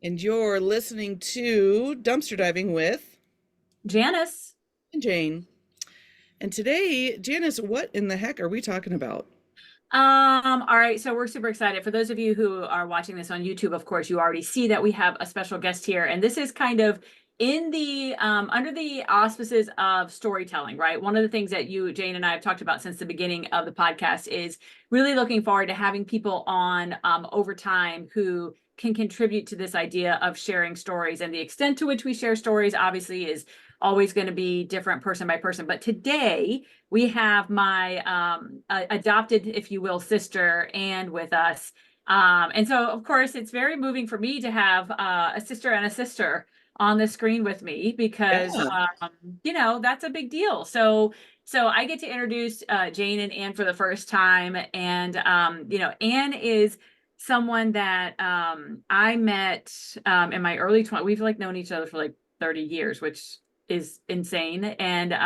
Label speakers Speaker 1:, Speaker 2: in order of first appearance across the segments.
Speaker 1: And you're listening to Dumpster Diving with
Speaker 2: Janice.
Speaker 1: Jane. And today, Janice, what in the heck are we talking about?
Speaker 2: All right, so we're super excited. For those of you who are watching this on YouTube, of course, you already see that we have a special guest here, and this is kind of in the under the auspices of storytelling, right? One of the things that you, Jane, and I have talked about since the beginning of the podcast is really looking forward to having people on over time who can contribute to this idea of sharing stories. And the extent to which we share stories obviously is always going to be different person by person. But today we have my adopted, if you will, sister Anne with us. And so, of course, it's very moving for me to have a sister and a sister on the screen with me because,
Speaker 1: Yeah.
Speaker 2: that's a big deal. So I get to introduce Jane and Anne for the first time. And, Anne is someone that I met in my early 20s. We've known each other for 30 years, which is insane. And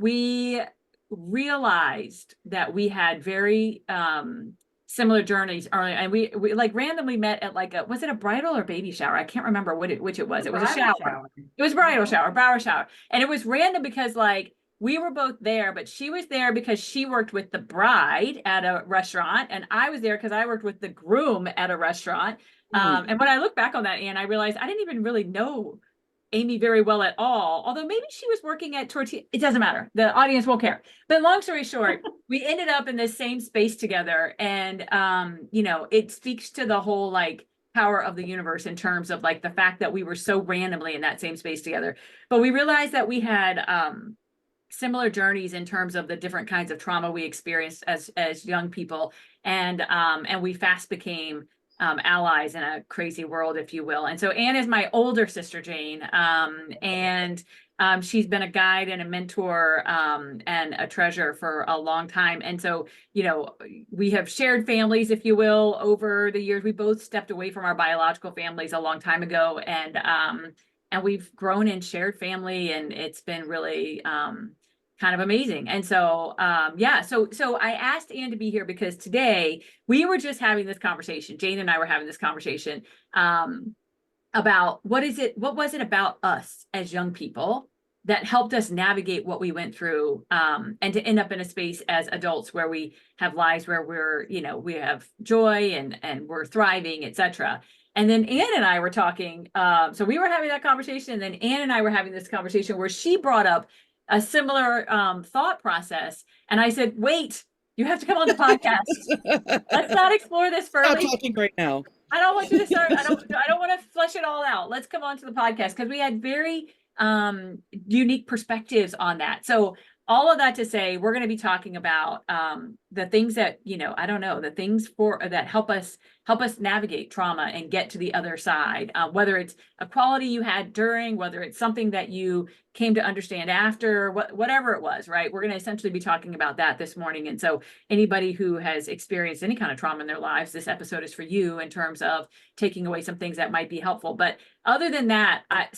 Speaker 2: we realized that we had very similar journeys early, and we randomly met at was it a bridal or baby shower? I can't remember which it was. It was a shower. It was bridal shower, and it was random because we were both there, but she was there because she worked with the bride at a restaurant, and I was there because I worked with the groom at a restaurant. And when I look back on that, Anne, I realized I didn't even really know Amy very well at all, although maybe she was working at tortilla. It doesn't matter. The audience won't care. But long story short, we ended up in this same space together. And, it speaks to the whole power of the universe in terms of the fact that we were so randomly in that same space together. But we realized that we had similar journeys in terms of the different kinds of trauma we experienced as young people. And we fast became allies in a crazy world, if you will. And so Anne is my older sister, Jane. And she's been a guide and a mentor and a treasure for a long time. And so, we have shared families, if you will, over the years. We both stepped away from our biological families a long time ago. And we've grown and shared family, and it's been really kind of amazing. And so, so I asked Anne to be here because today we were just having this conversation. Jane and I were having this conversation about what was it about us as young people that helped us navigate what we went through and to end up in a space as adults where we have lives where we have joy and we're thriving, etc. And then Anne and I were talking. So we were having that conversation, and then Anne and I were having this conversation where she brought up a similar thought process. And I said, wait, you have to come on the podcast. Let's not explore this further.
Speaker 1: Stop talking right now.
Speaker 2: I don't want you to start. I don't want to flesh it all out. Let's come on to the podcast because we had very unique perspectives on that. So all of that to say, we're going to be talking about the things that, the things that help us navigate trauma and get to the other side, whether it's a quality you had during, whether it's something that you came to understand after, whatever it was, right? We're going to essentially be talking about that this morning. And so anybody who has experienced any kind of trauma in their lives, this episode is for you in terms of taking away some things that might be helpful. But other than that, I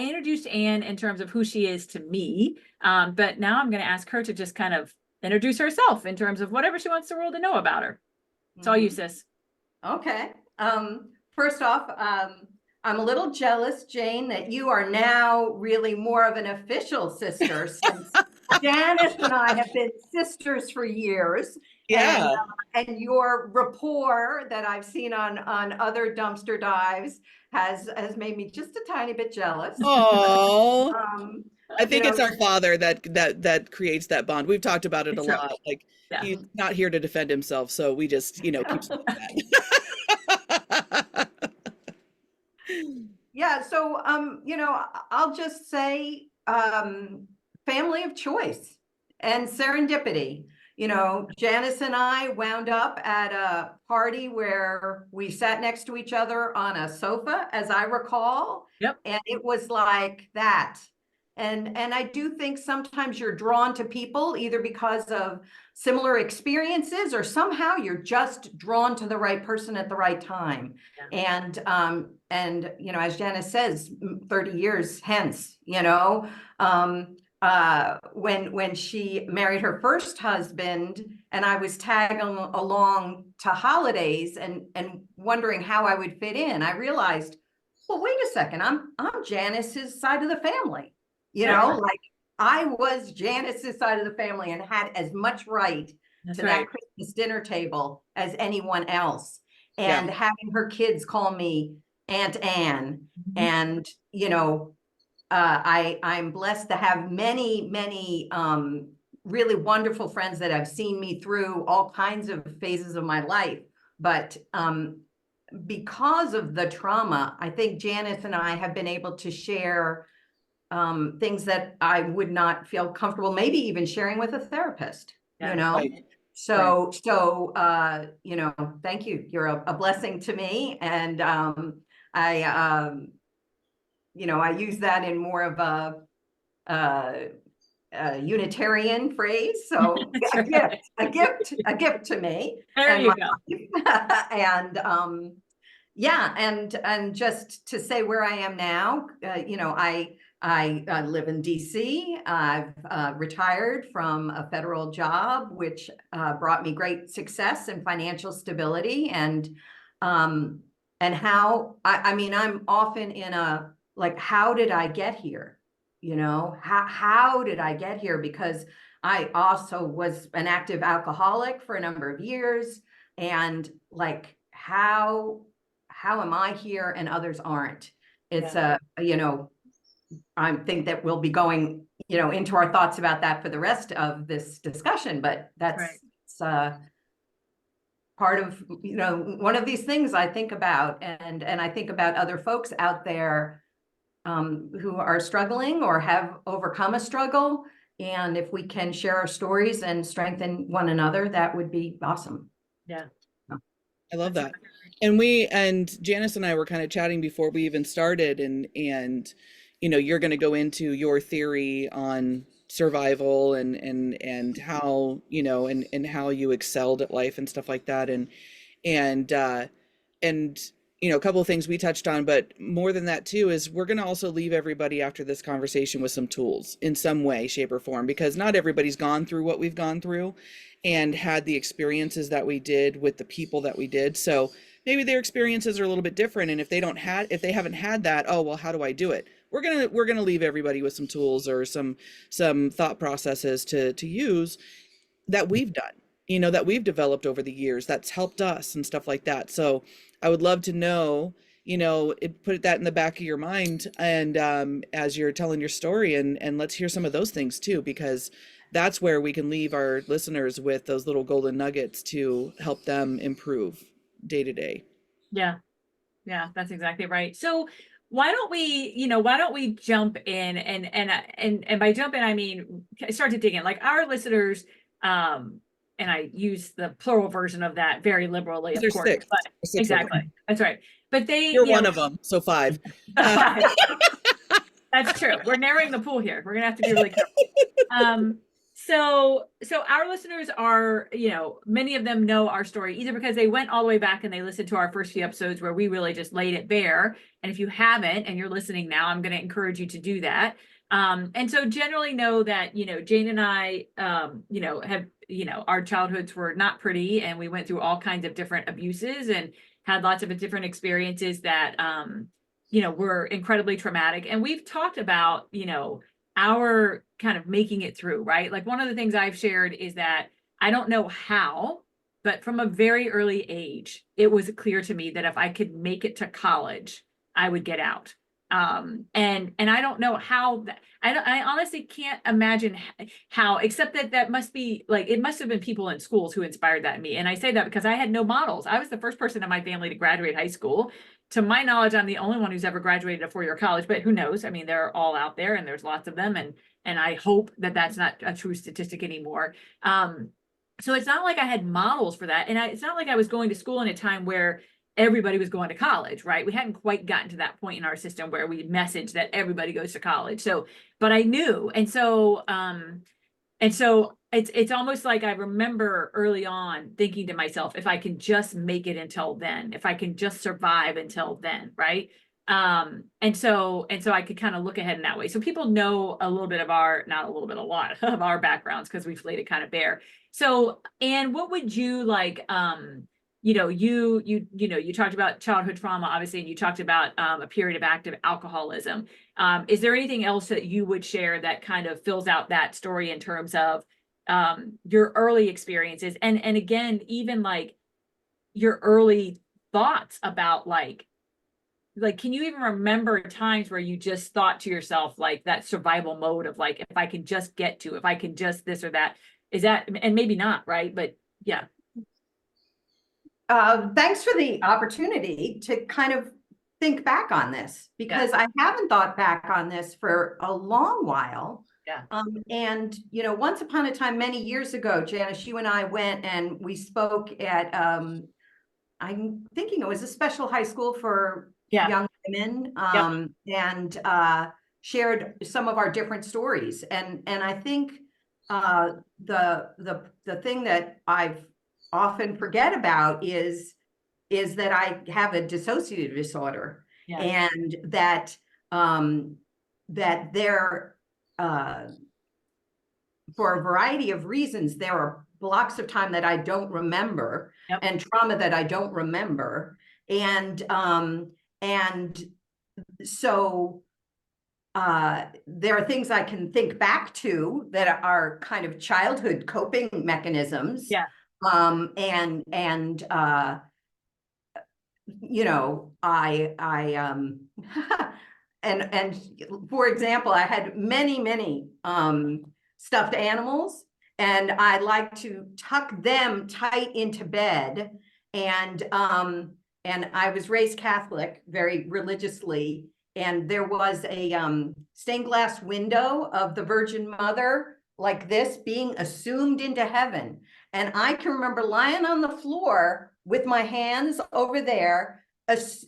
Speaker 2: introduced Anne in terms of who she is to me. But now I'm going to ask her to just kind of introduce herself in terms of whatever she wants the world to know about her. It's all you, sis.
Speaker 3: Okay. First off, I'm a little jealous, Jane, that you are now really more of an official sister since Janice and I have been sisters for years.
Speaker 1: Yeah.
Speaker 3: And your rapport that I've seen on other dumpster dives has made me just a tiny bit jealous.
Speaker 1: Oh, I think it's our father that creates that bond. We've talked about it a lot. He's not here to defend himself, so we just keep saying that.
Speaker 3: Yeah, so I'll just say family of choice and serendipity. Janice and I wound up at a party where we sat next to each other on a sofa, as I recall.
Speaker 2: Yep.
Speaker 3: And it was like that. And I do think sometimes you're drawn to people either because of similar experiences or somehow you're just drawn to the right person at the right time. Yeah. And as Janice says, 30 years hence, when she married her first husband, and I was tagging along to holidays and wondering how I would fit in, I realized, well, wait a second, I'm Janice's side of the family. You know, like I was Janice's side of the family and had as much right to that Christmas dinner table as anyone else. And having her kids call me Aunt Anne, and you know, I'm blessed to have many really wonderful friends that have seen me through all kinds of phases of my life. But because of the trauma, I think Janice and I have been able to share things that I would not feel comfortable, maybe even sharing with a therapist, you know?
Speaker 1: Right.
Speaker 3: So, you know, thank you. You're a blessing to me. And you know, I use that in more of a Unitarian phrase. So a gift to me.
Speaker 2: There you go.
Speaker 3: And yeah, and just to say where I am now, you know, I live in DC. I've retired from a federal job, which brought me great success and financial stability. And how I mean, I'm often in a like, how did I get here? You know, how did I get here? Because I also was an active alcoholic for a number of years, and like, how am I here and others aren't? It's you know, I think that we'll be going, you know, into our thoughts about that for the rest of this discussion, but that's part of, you know, one of these things I think about, and I think about other folks out there who are struggling or have overcome a struggle. And if we can share our stories and strengthen one another, that would be awesome.
Speaker 2: Yeah.
Speaker 1: I love that. And Janice and I were kind of chatting before we even started, and you know, you're going to go into your theory on survival and how, you know, and how you excelled at life and stuff like that. And you know, a couple of things we touched on, but more than that too, is we're going to also leave everybody after this conversation with some tools in some way, shape or form, because not everybody's gone through what we've gone through and had the experiences that we did with the people that we did. So maybe their experiences are a little bit different. And if they haven't had that, oh, well, how do I do it? We're going to leave everybody with some tools or some thought processes to use that we've done, you know, that we've developed over the years that's helped us and stuff like that. So I would love to know, you know, put that in the back of your mind, and as you're telling your story, and let's hear some of those things too, because that's where we can leave our listeners with those little golden nuggets to help them improve day to day.
Speaker 2: Yeah, that's exactly right. So why don't we jump in, and by jump in, I mean, start to dig in, like our listeners, and I use the plural version of that very liberally, of course.
Speaker 1: Six.
Speaker 2: But exactly. That's right. But
Speaker 1: you're one of them. So 5.
Speaker 2: That's true. We're narrowing the pool here. We're going to have to be really careful. So our listeners are, you know, many of them know our story either because they went all the way back and they listened to our first few episodes where we really just laid it bare. And if you haven't, and you're listening now, I'm going to encourage you to do that. And so generally know that, you know, Jane and I, you know, have, you know, our childhoods were not pretty, and we went through all kinds of different abuses and had lots of different experiences that, you know, were incredibly traumatic. And we've talked about, you know, our kind of making it through, right? Like one of the things I've shared is that I don't know how, but from a very early age, it was clear to me that if I could make it to college, I would get out. And I don't know how that, I honestly can't imagine how, except that must be like, it must have been people in schools who inspired that in me. And I say that because I had no models. I was the first person in my family to graduate high school. To my knowledge, I'm the only one who's ever graduated a 4-year college, but who knows? I mean, they're all out there and there's lots of them. And I hope that that's not a true statistic anymore. So it's not like I had models for that. And it's not like I was going to school in a time where everybody was going to college, right? We hadn't quite gotten to that point in our system where we message that everybody goes to college. So, but I knew. And so it's almost like I remember early on thinking to myself, if I can just make it until then, if I can just survive until then, right? And so I could kind of look ahead in that way. So people know a little bit of our, not a little bit, a lot of our backgrounds because we've laid it kind of bare. So, and what would you like, you talked about childhood trauma, obviously, and you talked about a period of active alcoholism. Is there anything else that you would share that kind of fills out that story in terms of your early experiences? And again, even like your early thoughts about like, can you even remember times where you just thought to yourself, like that survival mode of like, if I can just get to, if I can just this or that, is that, and maybe not, right? But yeah.
Speaker 3: Thanks for the opportunity to kind of think back on this, because I haven't thought back on this for a long while.
Speaker 2: Yeah.
Speaker 3: And, you know, once upon a time, many years ago, Janice, you and I went and we spoke at, I'm thinking it was a special high school for young women, and shared some of our different stories. And I think the thing that I've often forget about is that I have a dissociative disorder, and that that there for a variety of reasons there are blocks of time that I don't remember, and trauma that I don't remember, and so there are things I can think back to that are kind of childhood coping mechanisms. And you know, and for example, I had many stuffed animals, and I like to tuck them tight into bed. And I was raised Catholic, very religiously, and there was a stained glass window of the Virgin Mother like this being assumed into heaven. And I can remember lying on the floor with my hands over there,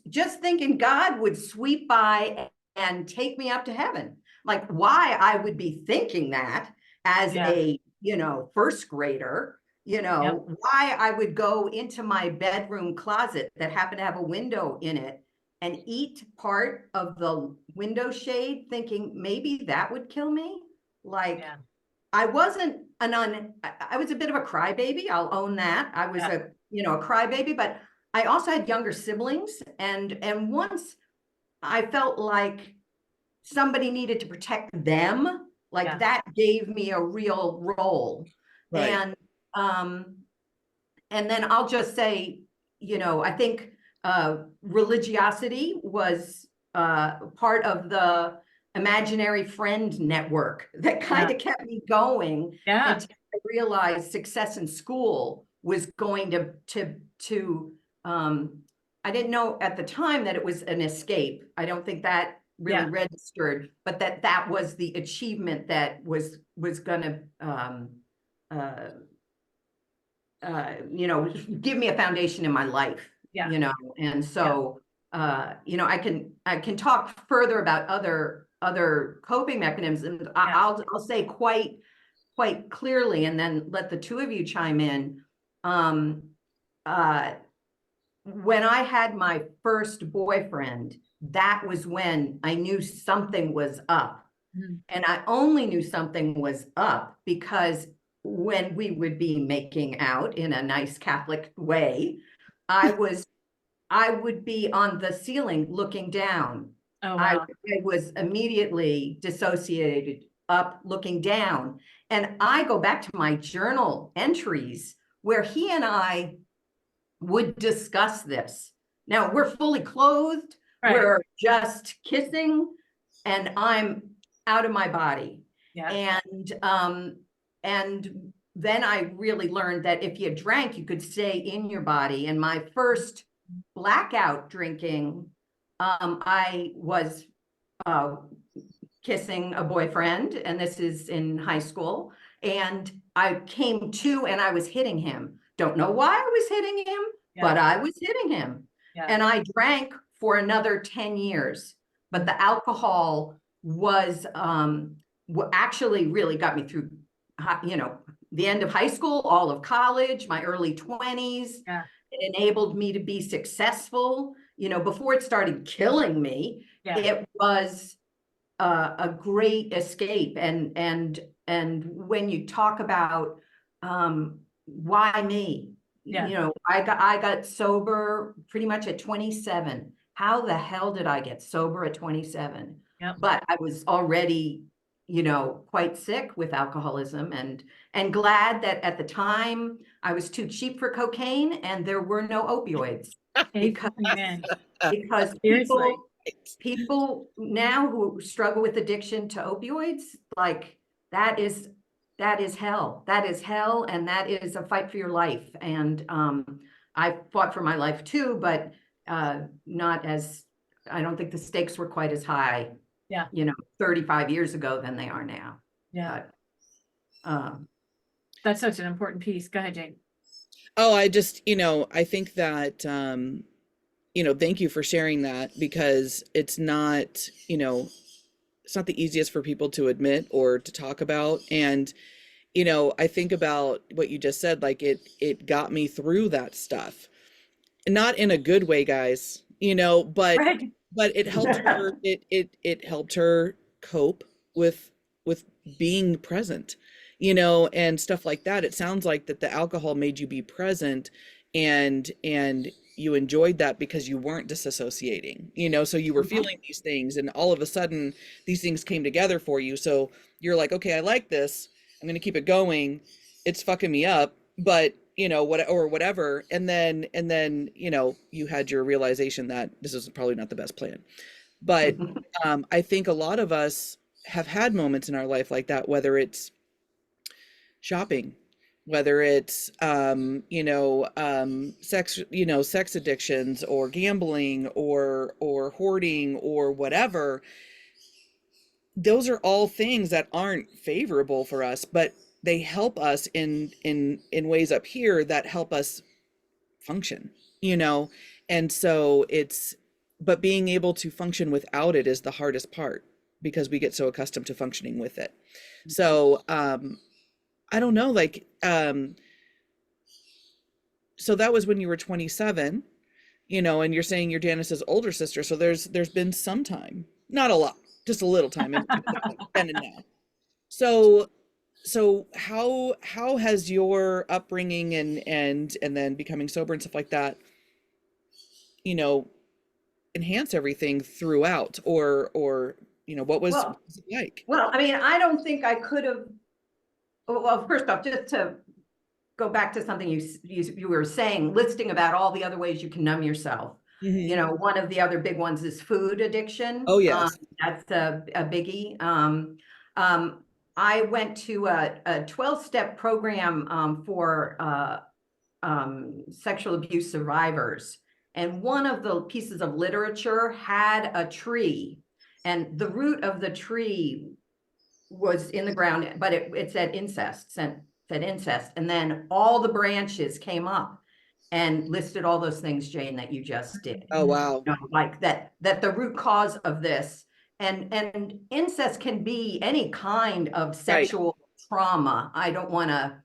Speaker 3: just thinking God would sweep by and take me up to heaven. Like, why I would be thinking that as a, you know, first grader, you know, why I would go into my bedroom closet that happened to have a window in it and eat part of the window shade, thinking maybe that would kill me. Like, I wasn't I was a bit of a crybaby. I'll own that. I was a crybaby, but I also had younger siblings. And once I felt like somebody needed to protect them, like that gave me a real role. And then I'll just say, you know, I think religiosity was part of the imaginary friend network that kind of kept me going until I realized success in school was going to I didn't know at the time that it was an escape. I don't think that really registered, but that was the achievement that was gonna you know, give me a foundation in my life. You know, and so you know, I can talk further about other coping mechanisms. I'll say quite clearly, and then let the two of you chime in. When I had my first boyfriend, that was when I knew something was up. And I only knew something was up because when we would be making out in a nice Catholic way, I would be on the ceiling looking down.
Speaker 2: Oh, wow.
Speaker 3: I was immediately dissociated, up, looking down. And I go back to my journal entries where he and I would discuss this. Now we're fully clothed, we're just kissing, and I'm out of my body. And then I really learned that if you drank, you could stay in your body. And my first blackout drinking, I was kissing a boyfriend, and this is in high school, and I came to and I was hitting him. Don't know why I was hitting him, but I was hitting him. And I drank for another 10 years. But the alcohol was actually really got me through, you know, the end of high school, all of college, my early 20s. It enabled me to be successful. You know, before it started killing me,
Speaker 2: Yeah.
Speaker 3: it was a great escape. And when you talk about why me,
Speaker 2: Yeah.
Speaker 3: you know, I got sober pretty much at 27. How the hell did I get sober at 27?
Speaker 2: Yep.
Speaker 3: But I was already, you know, quite sick with alcoholism, and glad that at the time I was too cheap for cocaine and there were no opioids. because
Speaker 2: Amen.
Speaker 3: because
Speaker 2: Seriously.
Speaker 3: people now who struggle with addiction to opioids, like that is hell. That is hell, and that is a fight for your life. And I fought for my life too, but not as, I don't think the stakes were quite as high,
Speaker 2: Yeah.
Speaker 3: you know, 35 years ago than they are now.
Speaker 2: Yeah.
Speaker 3: But
Speaker 2: That's such an important piece. Go ahead, Jane.
Speaker 1: Oh, I just, I think that, thank you for sharing that, because it's not, it's not the easiest for people to admit or to talk about. And, I think about what you just said, like it got me through that stuff. Not in a good way, guys, but
Speaker 2: Right.
Speaker 1: but it helped her, it helped her cope with with being present, and stuff like that. It sounds like that the alcohol made you be present, and you enjoyed that because you weren't disassociating, so you were feeling these things, and all of a sudden these things came together for you. So you're like, okay, I like this, I'm gonna keep it going. It's fucking me up, but what, or whatever. And then you had your realization that this is probably not the best plan. But I think a lot of us have had moments in our life like that, whether it's shopping, whether it's sex addictions, or gambling, or hoarding, or whatever. Those are all things that aren't favorable for us, but they help us in ways up here that help us function, and so but being able to function without it is the hardest part, because we get so accustomed to functioning with it. So I don't know, like, so that was when you were 27, and you're saying you're Janice's older sister, so there's been some time, not a lot, just a little time in between then and now. So how has your upbringing and then becoming sober and stuff like that, enhance everything throughout, or what was
Speaker 3: well,
Speaker 1: it like?
Speaker 3: well, I mean, I don't think I could have. Well, first off, just to go back to something you were saying, listing about all the other ways you can numb yourself.
Speaker 1: Mhm.
Speaker 3: You know, one of the other big ones is food addiction.
Speaker 1: Oh, yes.
Speaker 3: That's a biggie. I went to a 12-step program for sexual abuse survivors. And one of the pieces of literature had a tree, and the root of the tree was in the ground, but it said incest, said incest. And then all the branches came up and listed all those things, Jane, that you just did.
Speaker 1: Oh, wow.
Speaker 3: You know, like that the root cause of this, and incest can be any kind of sexual trauma. I don't want to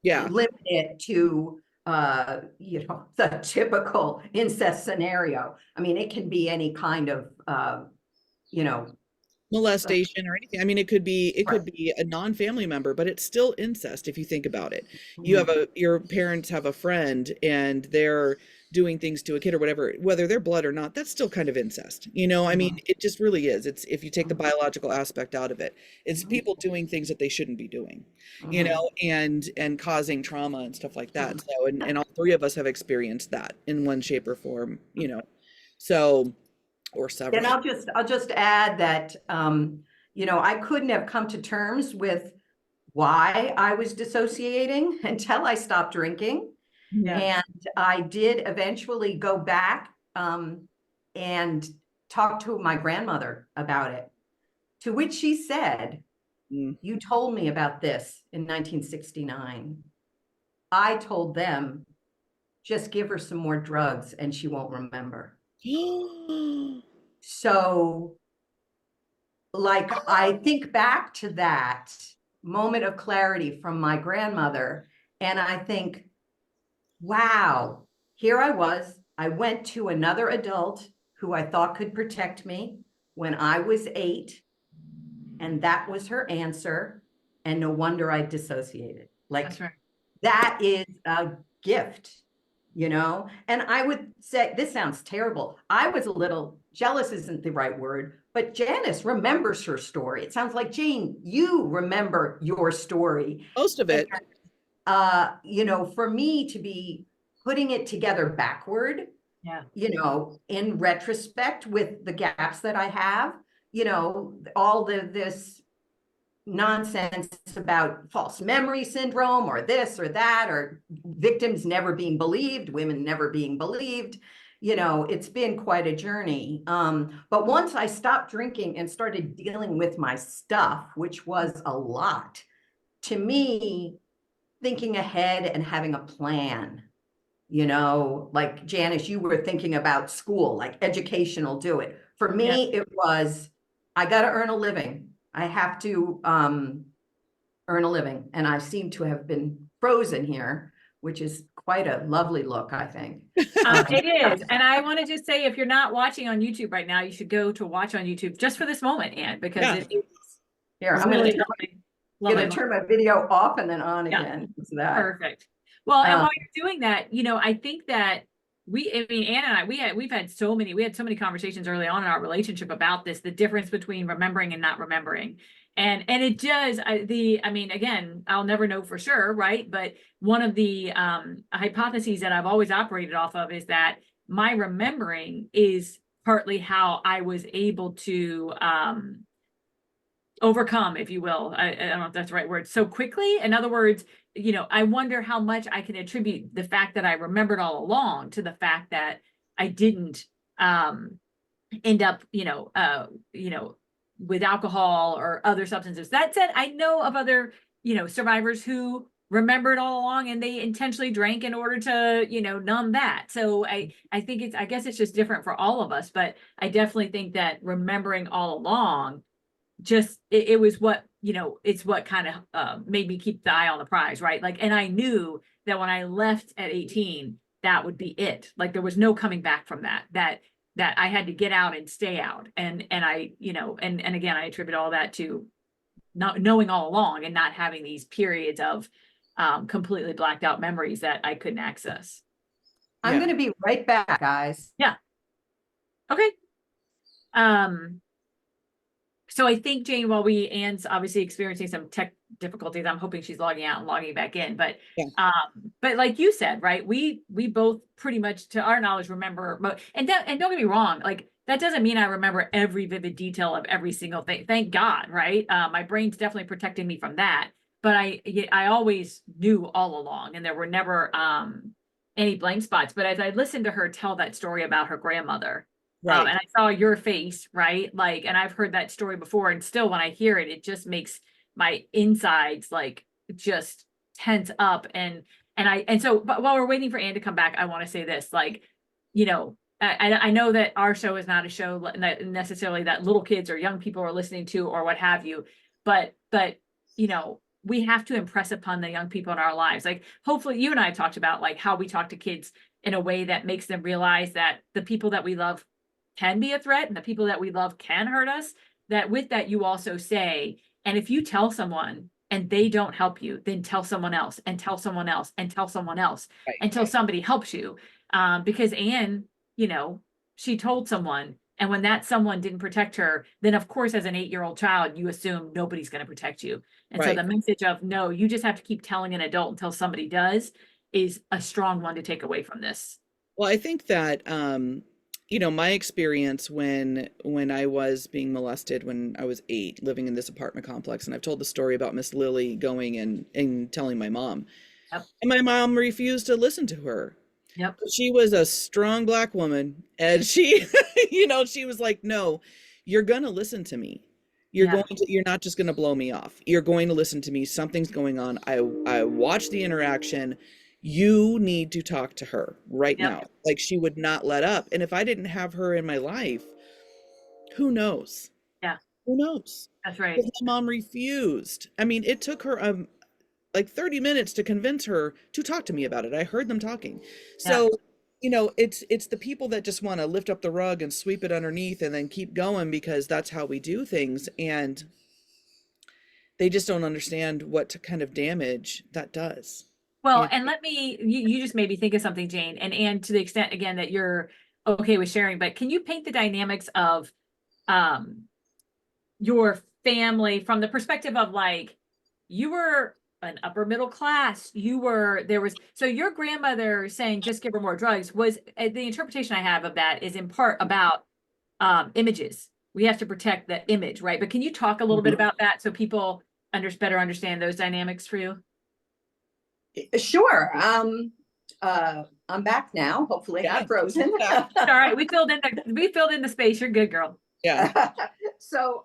Speaker 1: Yeah.
Speaker 3: limit it to the typical incest scenario. I mean, it can be any kind of
Speaker 1: Molestation or anything. I mean, it could be a non-family member, but it's still incest if you think about it. Your parents have a friend and they're doing things to a kid or whatever, whether they're blood or not, that's still kind of incest. I mean, it just really is. It's, if you take the biological aspect out of it, it's people doing things that they shouldn't be doing, and causing trauma and stuff like that. So, and all three of us have experienced that in one shape or form, so, or several.
Speaker 3: And I'll just add that I couldn't have come to terms with why I was dissociating until I stopped drinking.
Speaker 2: Yeah.
Speaker 3: And I did eventually go back and talk to my grandmother about it, to which she said, "You told me about this in 1969. I told them, just give her some more drugs and she won't remember." So, like, I think back to that moment of clarity from my grandmother, and I think, wow, here I was, I went to another adult who I thought could protect me when I was 8, and that was her answer. And no wonder I dissociated. Like,
Speaker 2: That's right.
Speaker 3: that is a gift, you know? And I would say, this sounds terrible. I was a little jealous, isn't the right word, but Janice remembers her story. It sounds like, Jane, you remember your story.
Speaker 1: Most of it.
Speaker 3: You know, for me to be putting it together backward,
Speaker 2: Yeah.
Speaker 3: you know, in retrospect with the gaps that I have, you know, all this nonsense about false memory syndrome or this or that, or victims never being believed, women never being believed. You know, it's been quite a journey. But once I stopped drinking and started dealing with my stuff, which was a lot, to me, thinking ahead and having a plan, you know, like Janice, you were thinking about school, like educational, do it. For me, it was, I got to earn a living. I have to earn a living. And I seem to have been frozen here, which is quite a lovely look, I think.
Speaker 2: It is. And I want to just say, if you're not watching on YouTube right now, you should go to watch on YouTube just for this moment, Anne, because
Speaker 1: Yeah.
Speaker 2: it is
Speaker 3: Here, I'm
Speaker 2: really
Speaker 3: gonna
Speaker 2: lovely.
Speaker 3: turn my video off and then on
Speaker 2: Yeah.
Speaker 3: again. It's that.
Speaker 2: Perfect. Well, and while you're doing that, you know, I think that I mean, Anne and I, we had so many conversations early on in our relationship about this, the difference between remembering and not remembering. And it does, I mean, again, I'll never know for sure, right? But one of the hypotheses that I've always operated off of is that my remembering is partly how I was able to overcome, if you will. I don't know if that's the right word, so quickly. In other words, you know, I wonder how much I can attribute the fact that I remembered all along to the fact that I didn't end up, with alcohol or other substances. That said, I know of other, survivors who remembered all along and they intentionally drank in order to, numb that. So I think I guess it's just different for all of us, but I definitely think that remembering all along just it was what it's what kind of made me keep the eye on the prize, right? Like, and I knew that when I left at 18, that would be it. Like, there was no coming back from that I had to get out and stay out. And I, and again, I attribute all that to not knowing all along and not having these periods of completely blacked out memories that I couldn't access.
Speaker 3: I'm going to be right back, guys.
Speaker 2: Yeah. Okay. So I think, Jane, while Anne's obviously experiencing some tech difficulties, I'm hoping she's logging out and logging back in. But but like you said, right, we both pretty much, to our knowledge, remember. And don't get me wrong, like, that doesn't mean I remember every vivid detail of every single thing. Thank God, right? My brain's definitely protecting me from that. But I always knew all along, and there were never any blank spots. But as I listened to her tell that story about her grandmother,
Speaker 1: Right.
Speaker 2: And I saw your face, right? Like, and I've heard that story before, and still when I hear it, it just makes my insides like just tense up. And so, but while we're waiting for Anne to come back, I want to say this, like, I know that our show is not a show that necessarily that little kids or young people are listening to or what have you, but we have to impress upon the young people in our lives. Like, hopefully you and I have talked about like how we talk to kids in a way that makes them realize that the people that we love can be a threat and the people that we love can hurt us. That with that, you also say, and if you tell someone and they don't help you, then tell someone else and tell someone else and tell someone else until somebody helps you. Because Anne, she told someone, and when that someone didn't protect her, then of course, as an 8-year-old child, you assume nobody's going to protect you. And so the message of no, you just have to keep telling an adult until somebody does is a strong one to take away from this.
Speaker 1: Well, I think that my experience when I was being molested when I was 8, living in this apartment complex, and I've told the story about Miss Lily going and telling my mom.
Speaker 2: Yep.
Speaker 1: And my mom refused to listen to her.
Speaker 2: Yep.
Speaker 1: She was a strong Black woman, and she, she was like, no, you're going to listen to me. You're not just going to blow me off. You're going to listen to me. Something's going on. I watched the interaction. You need to talk to her right now. Like, she would not let up. And if I didn't have her in my life, who knows?
Speaker 2: Yeah.
Speaker 1: Who knows?
Speaker 2: That's right.
Speaker 1: Because my mom refused. I mean, it took her like 30 minutes to convince her to talk to me about it. I heard them talking. So you know, it's the people that just want to lift up the rug and sweep it underneath and then keep going because that's how we do things, and they just don't understand what kind of damage that does.
Speaker 2: Well,
Speaker 1: And
Speaker 2: and you just made me think of something, Jane, and to the extent again that you're okay with sharing, but can you paint the dynamics of um your family from the perspective of like you were an upper middle class, so your grandmother saying just give her more drugs was the interpretation I have of that is in part about images. We have to protect the image, right? But can you talk a little bit about that so people better understand those dynamics for you?
Speaker 3: Sure. I'm back now. Hopefully I'm
Speaker 1: yeah,
Speaker 3: not frozen.
Speaker 2: All right, we filled in the space. You're good, girl.
Speaker 1: yeah,
Speaker 3: So,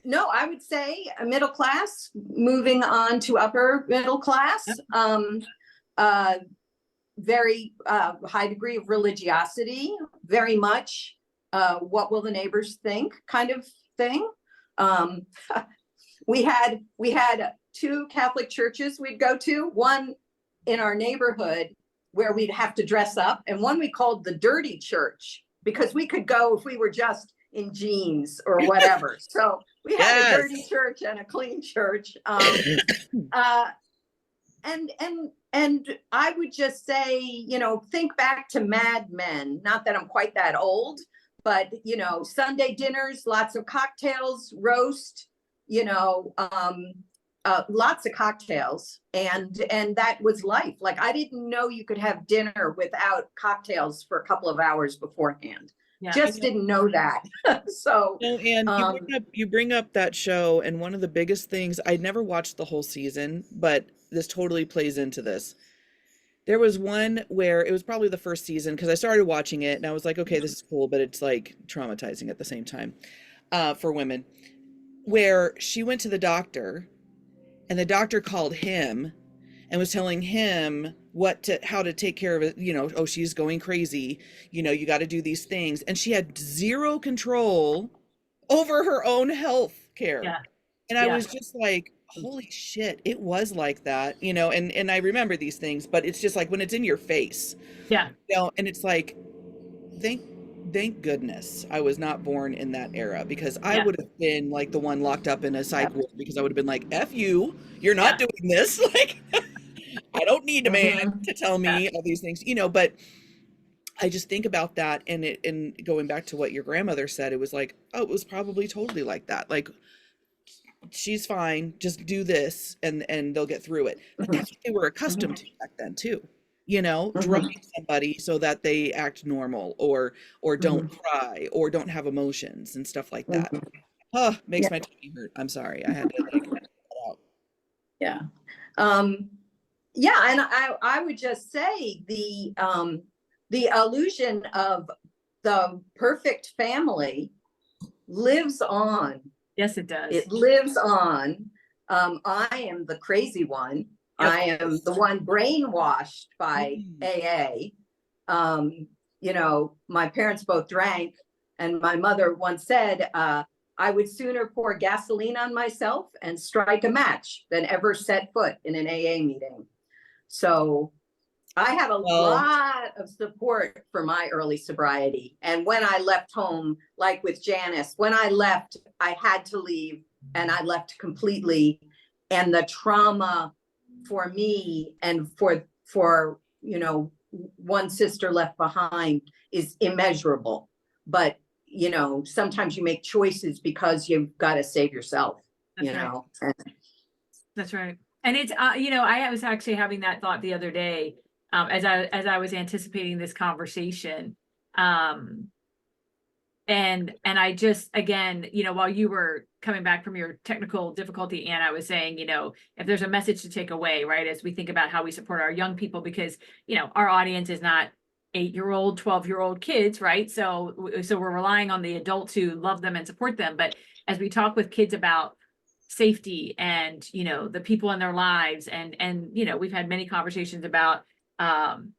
Speaker 3: no, I would say a middle class, moving on to upper middle class. Very high degree of religiosity, very much what will the neighbors think kind of thing. We had two Catholic churches we'd go to, one in our neighborhood where we'd have to dress up, and one we called the dirty church because we could go if we were just in jeans or whatever. So we had a dirty church and a clean church. And I would just say, you know, think back to Mad Men. Not that I'm quite that old, but you know, Sunday dinners, lots of cocktails, roast, you know, lots of cocktails, and that was life. Like I didn't know you could have dinner without cocktails for a couple of hours beforehand.
Speaker 2: Yeah.
Speaker 3: Just didn't know that. So
Speaker 1: no, and you bring up that show, and one of the biggest things, I'd never watched the whole season, but this totally plays into this. There was one where it was probably the first season because I started watching it and I was like, okay, this is cool, but it's like traumatizing at the same time for women, where she went to the doctor and the doctor called him and was telling him how to take care of it. You know, oh, she's going crazy. You know, you got to do these things. And she had zero control over her own health care.
Speaker 2: Yeah.
Speaker 1: And I was just like, holy shit, it was like that, you know, and I remember these things, but it's just like when it's in your face,
Speaker 2: Yeah.
Speaker 1: you know, and it's like, thank goodness I was not born in that era, because I would have been like the one locked up in a psych ward, because I would have been like, F you, you're not doing this. Like, I don't need a man to tell me all these things, you know, but I just think about that, and going back to what your grandmother said, it was like, oh, it was probably totally like that. Like, she's fine, just do this and they'll get through it. But that's what they were accustomed to back then too, you know, drugging somebody so that they act normal or don't cry or don't have emotions and stuff like that. Oh, makes my tummy hurt. I'm sorry, I had to like get that out.
Speaker 3: Yeah. Yeah, and I would just say the illusion of the perfect family lives on.
Speaker 2: Yes, it does.
Speaker 3: It lives on. I am the crazy one. I am the one brainwashed by AA. You know, my parents both drank, and my mother once said, I would sooner pour gasoline on myself and strike a match than ever set foot in an AA meeting. So I had a lot of support for my early sobriety. And when I left home, like with Janice, when I left, I had to leave, and I left completely. And the trauma for me and for you know, one sister left behind is immeasurable. But, you know, sometimes you make choices because you've got to save yourself, you know.
Speaker 2: That's right. And it's, you know, I was actually having that thought the other day, as I was anticipating this conversation. And I just, again, you know, while you were coming back from your technical difficulty, and I was saying, you know, if there's a message to take away, right, as we think about how we support our young people, because, you know, our audience is not 8-year-old, 12-year-old kids, right? So we're relying on the adults who love them and support them. But as we talk with kids about safety and, you know, the people in their lives, and you know, we've had many conversations about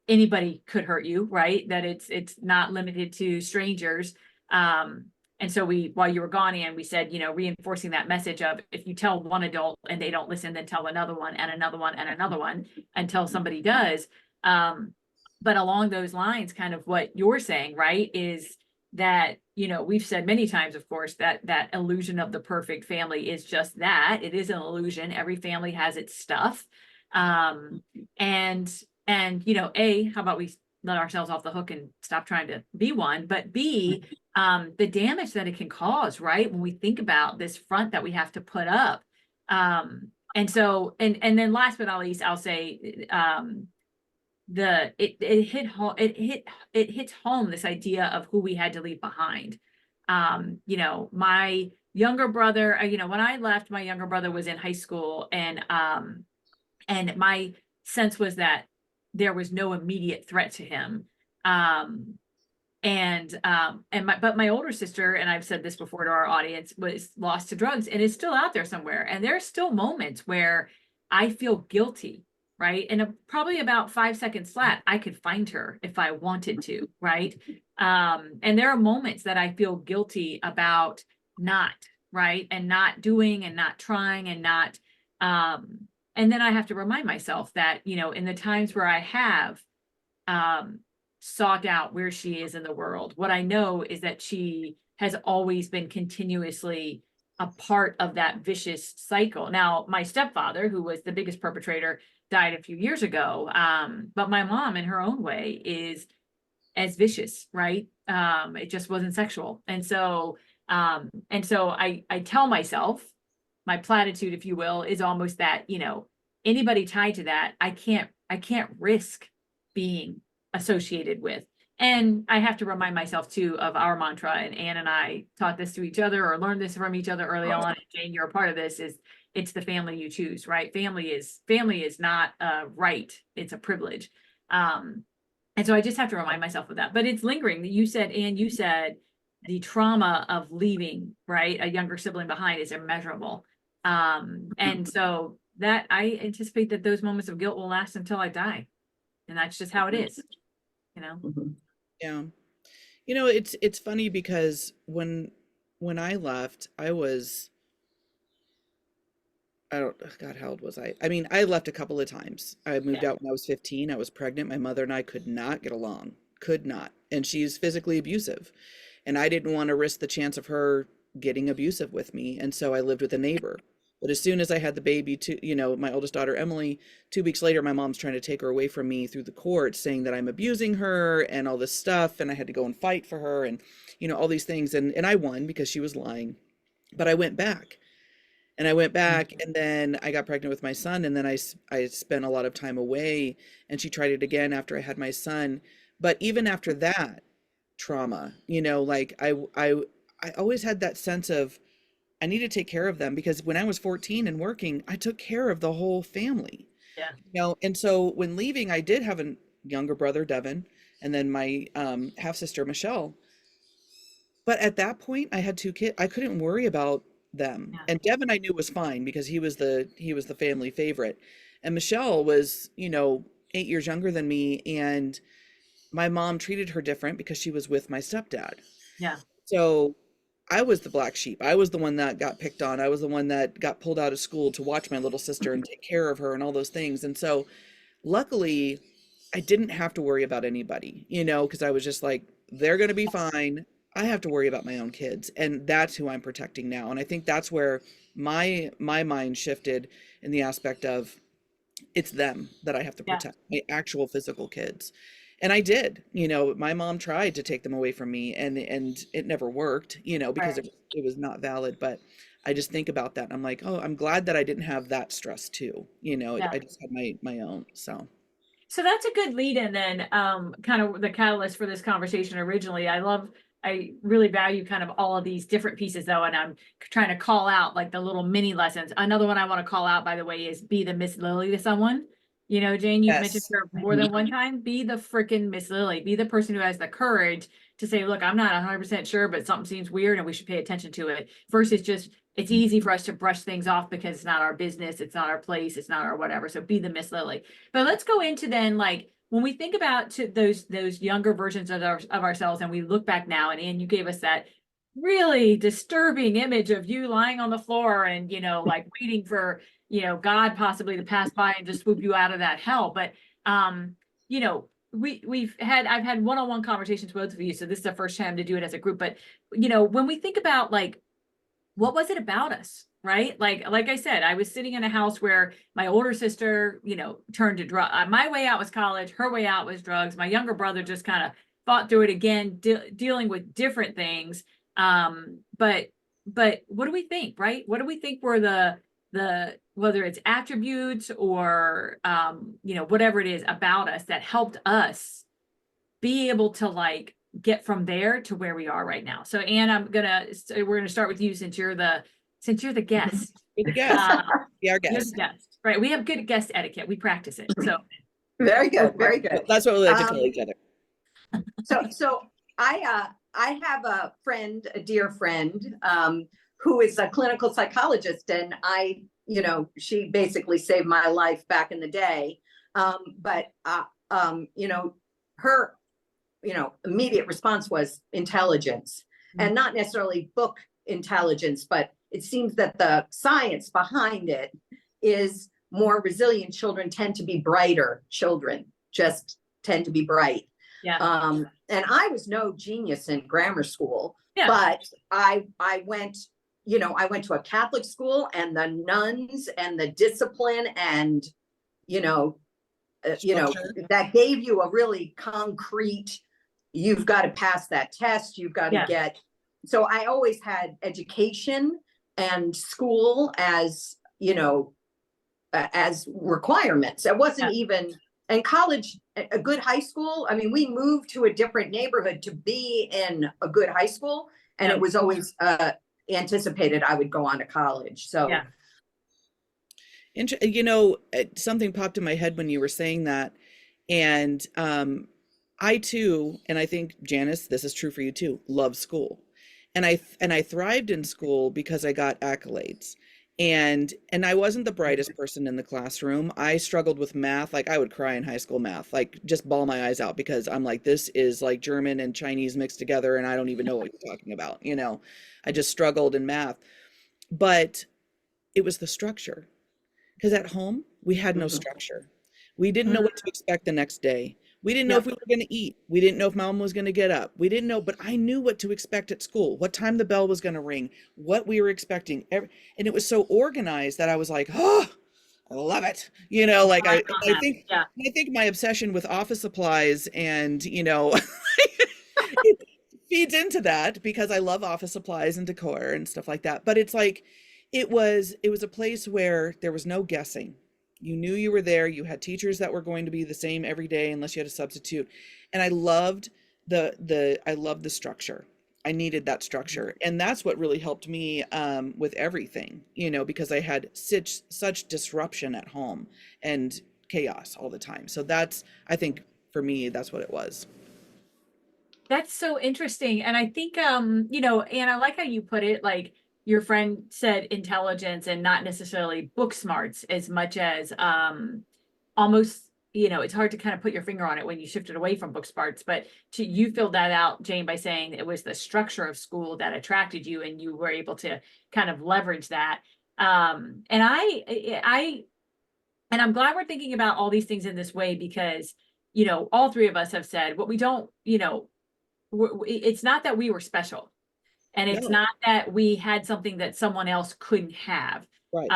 Speaker 2: anybody could hurt you, right? That it's not limited to strangers. And so while you were gone, Ann, we said, you know, reinforcing that message of, if you tell one adult and they don't listen, then tell another one and another one and another one until somebody does. But along those lines, kind of what you're saying, right, is that, you know, we've said many times, of course, that that illusion of the perfect family is just that. It is an illusion. Every family has its stuff. Um, and you know, A, how about we let ourselves off the hook and stop trying to be one, but B, the damage that it can cause, right? When we think about this front that we have to put up. And so, and then last but not least, I'll say, it hit home, it hits home this idea of who we had to leave behind. You know, my younger brother, you know, when I left, my younger brother was in high school, and my sense was that there was no immediate threat to him. But my older sister, and I've said this before to our audience, was lost to drugs and is still out there somewhere. And there are still moments where I feel guilty, right? And probably about 5 seconds flat, I could find her if I wanted to, right? And there are moments that I feel guilty about not, right? And not doing and not trying and not, and then I have to remind myself that, you know, in the times where I have, sought out where she is in the world, what I know is that she has always been continuously a part of that vicious cycle. Now, my stepfather, who was the biggest perpetrator, died a few years ago. But my mom, in her own way, is as vicious, right? It just wasn't sexual. I tell myself, my platitude, if you will, is almost that, you know, anybody tied to that, I can't risk being associated with. And I have to remind myself too of our mantra, and Anne and I taught this to each other or learned this from each other early on. And Jane, you're a part of this, is it's the family you choose, right? Family is not a right, it's a privilege. And so I just have to remind myself of that. But it's lingering. You said, Anne, you said the trauma of leaving, right, a younger sibling behind is immeasurable. And so that I anticipate that those moments of guilt will last until I die. And that's just how it is, you know?
Speaker 1: Yeah. You know, it's funny because when I left, I was, I don't, God, how old was I? I mean, I left a couple of times. I moved
Speaker 2: Yeah.
Speaker 1: out when I was 15. I was pregnant. My mother and I could not get along, could not. And she's physically abusive. And I didn't want to risk the chance of her getting abusive with me. And so I lived with a neighbor. But as soon as I had the baby, you know, my oldest daughter, Emily, 2 weeks later, my mom's trying to take her away from me through the courts, saying that I'm abusing her and all this stuff. And I had to go and fight for her and, you know, all these things. And I won because she was lying. But I went back. And I went back, and then I got pregnant with my son, and then I spent a lot of time away, and she tried it again after I had my son. But even after that trauma, you know, like I always had that sense of I need to take care of them, because when I was 14 and working, I took care of the whole family,
Speaker 2: Yeah.
Speaker 1: you know. And so when leaving, I did have a younger brother, Devin, and then my half sister, Michelle. But at that point, I had 2 kids. I couldn't worry about them.
Speaker 2: Yeah.
Speaker 1: And Devin I knew was fine because he was the family favorite. And Michelle was, you know, 8 years younger than me, and my mom treated her different because she was with my stepdad.
Speaker 2: Yeah.
Speaker 1: So I was the black sheep. I was the one that got picked on. I was the one that got pulled out of school to watch my little sister and take care of her and all those things. And so luckily, I didn't have to worry about anybody, you know, because I was just like, they're going to be fine. I have to worry about my own kids, and that's who I'm protecting now. And I think that's where my mind shifted, in the aspect of it's them that I have to
Speaker 2: Yeah.
Speaker 1: protect, my actual physical kids. And I did, you know, my mom tried to take them away from me, and it never worked, you know, because
Speaker 2: Right.
Speaker 1: it was not valid. But I just think about that and I'm like, oh, I'm glad that I didn't have that stress too, you know.
Speaker 2: Yeah.
Speaker 1: I just had my own. So
Speaker 2: So that's a good lead in then, kind of the catalyst for this conversation originally. I really value kind of all of these different pieces though, and I'm trying to call out like the little mini lessons. Another one I want to call out, by the way, is be the Miss Lily to someone. You know, Jane, you've mentioned
Speaker 1: yes.
Speaker 2: her more than one time. Be the freaking Miss Lily. Be the person who has the courage to say, look, I'm not 100% sure, but something seems weird and we should pay attention to it. Versus just, it's easy for us to brush things off because it's not our business, it's not our place, it's not our whatever. So be the Miss Lily. But let's go into then, like, when we think about those younger versions of ourselves, and we look back now, and Anne, you gave us that really disturbing image of you lying on the floor and, you know, like waiting for, you know, God possibly to pass by and just swoop you out of that hell. But, you know, I've had one-on-one conversations with both of you, so this is the first time to do it as a group. But you know, when we think about like, what was it about us, right? Like I said, I was sitting in a house where my older sister, you know, turned to drug. My way out was college. Her way out was drugs. My younger brother just kind of fought through it again, dealing with different things. But what do we think, right? What do we think were the whether it's attributes or you know, whatever it is about us that helped us be able to like get from there to where we are right now. So Anne, we're gonna start with you since you're the guest.
Speaker 1: You're the guest. Be our
Speaker 2: You're
Speaker 1: guest.
Speaker 2: the guest. Right. We have good guest etiquette. We practice it. So
Speaker 3: Very good, very good.
Speaker 1: That's what we like to tell each other.
Speaker 3: So I have a friend, a dear friend, who is a clinical psychologist, and you know, she basically saved my life back in the day. But you know, her, you know, immediate response was intelligence, and not necessarily book intelligence, but it seems that the science behind it is more resilient children tend to be brighter. Children just tend to be bright.
Speaker 2: yeah.
Speaker 3: And I was no genius in grammar school,
Speaker 2: Yeah.
Speaker 3: but I went, you know, I went to a Catholic school, and the nuns and the discipline and, you know, that gave you a really concrete, you've got to pass that test. You've got to
Speaker 2: Yeah.
Speaker 3: get, so I always had education and school as, you know, as requirements. It wasn't even, and college, a good high school. I mean, we moved to a different neighborhood to be in a good high school, and it was always anticipated I would go on to college. So,
Speaker 1: you know, something popped in my head when you were saying that, and I too, and I think Janice, this is true for you too, love school, and I thrived in school because I got accolades. And I wasn't the brightest person in the classroom. I struggled with math. Like I would cry in high school math, like just bawl my eyes out, because I'm like, this is like German and Chinese mixed together, and I don't even know what you're talking about. You know, I just struggled in math. But it was the structure, because at home we had no structure. We didn't know what to expect the next day. We didn't know if we were going to eat. We didn't know if mom was going to get up. We didn't know, but I knew what to expect at school, what time the bell was going to ring, what we were expecting. And it was so organized that I was like, oh, I love it. You know, like I think my obsession with office supplies and, you know, it feeds into that, because I love office supplies and decor and stuff like that. But it's like, it was a place where there was no guessing. You knew you were there. You had teachers that were going to be the same every day unless you had a substitute. And I loved the structure. I needed that structure. And that's what really helped me with everything, you know, because I had such disruption at home and chaos all the time. So that's, I think for me, that's what it was.
Speaker 2: That's so interesting. And I think, you know, and I like how you put it, like, your friend said intelligence and not necessarily book smarts as much as almost, you know, it's hard to kind of put your finger on it when you shifted away from book smarts, but you filled that out, Jane, by saying it was the structure of school that attracted you and you were able to kind of leverage that. And I'm glad we're thinking about all these things in this way, because, you know, all three of us have said what we don't, you know, it's not that we were special. And it's not that we had something that someone else couldn't have.
Speaker 1: Right.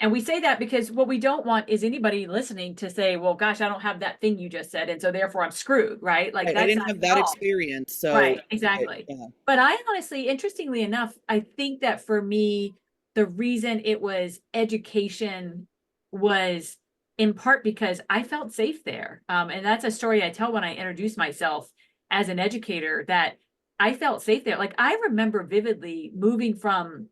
Speaker 2: And we say that because what we don't want is anybody listening to say, well, gosh, I don't have that thing you just said, and so therefore I'm screwed, right? Like,
Speaker 1: right. I didn't have that experience. So
Speaker 2: right, exactly. But I honestly, interestingly enough, I think that for me, the reason it was education was in part because I felt safe there. And that's a story I tell when I introduce myself as an educator, that I felt safe there. Like I remember vividly moving from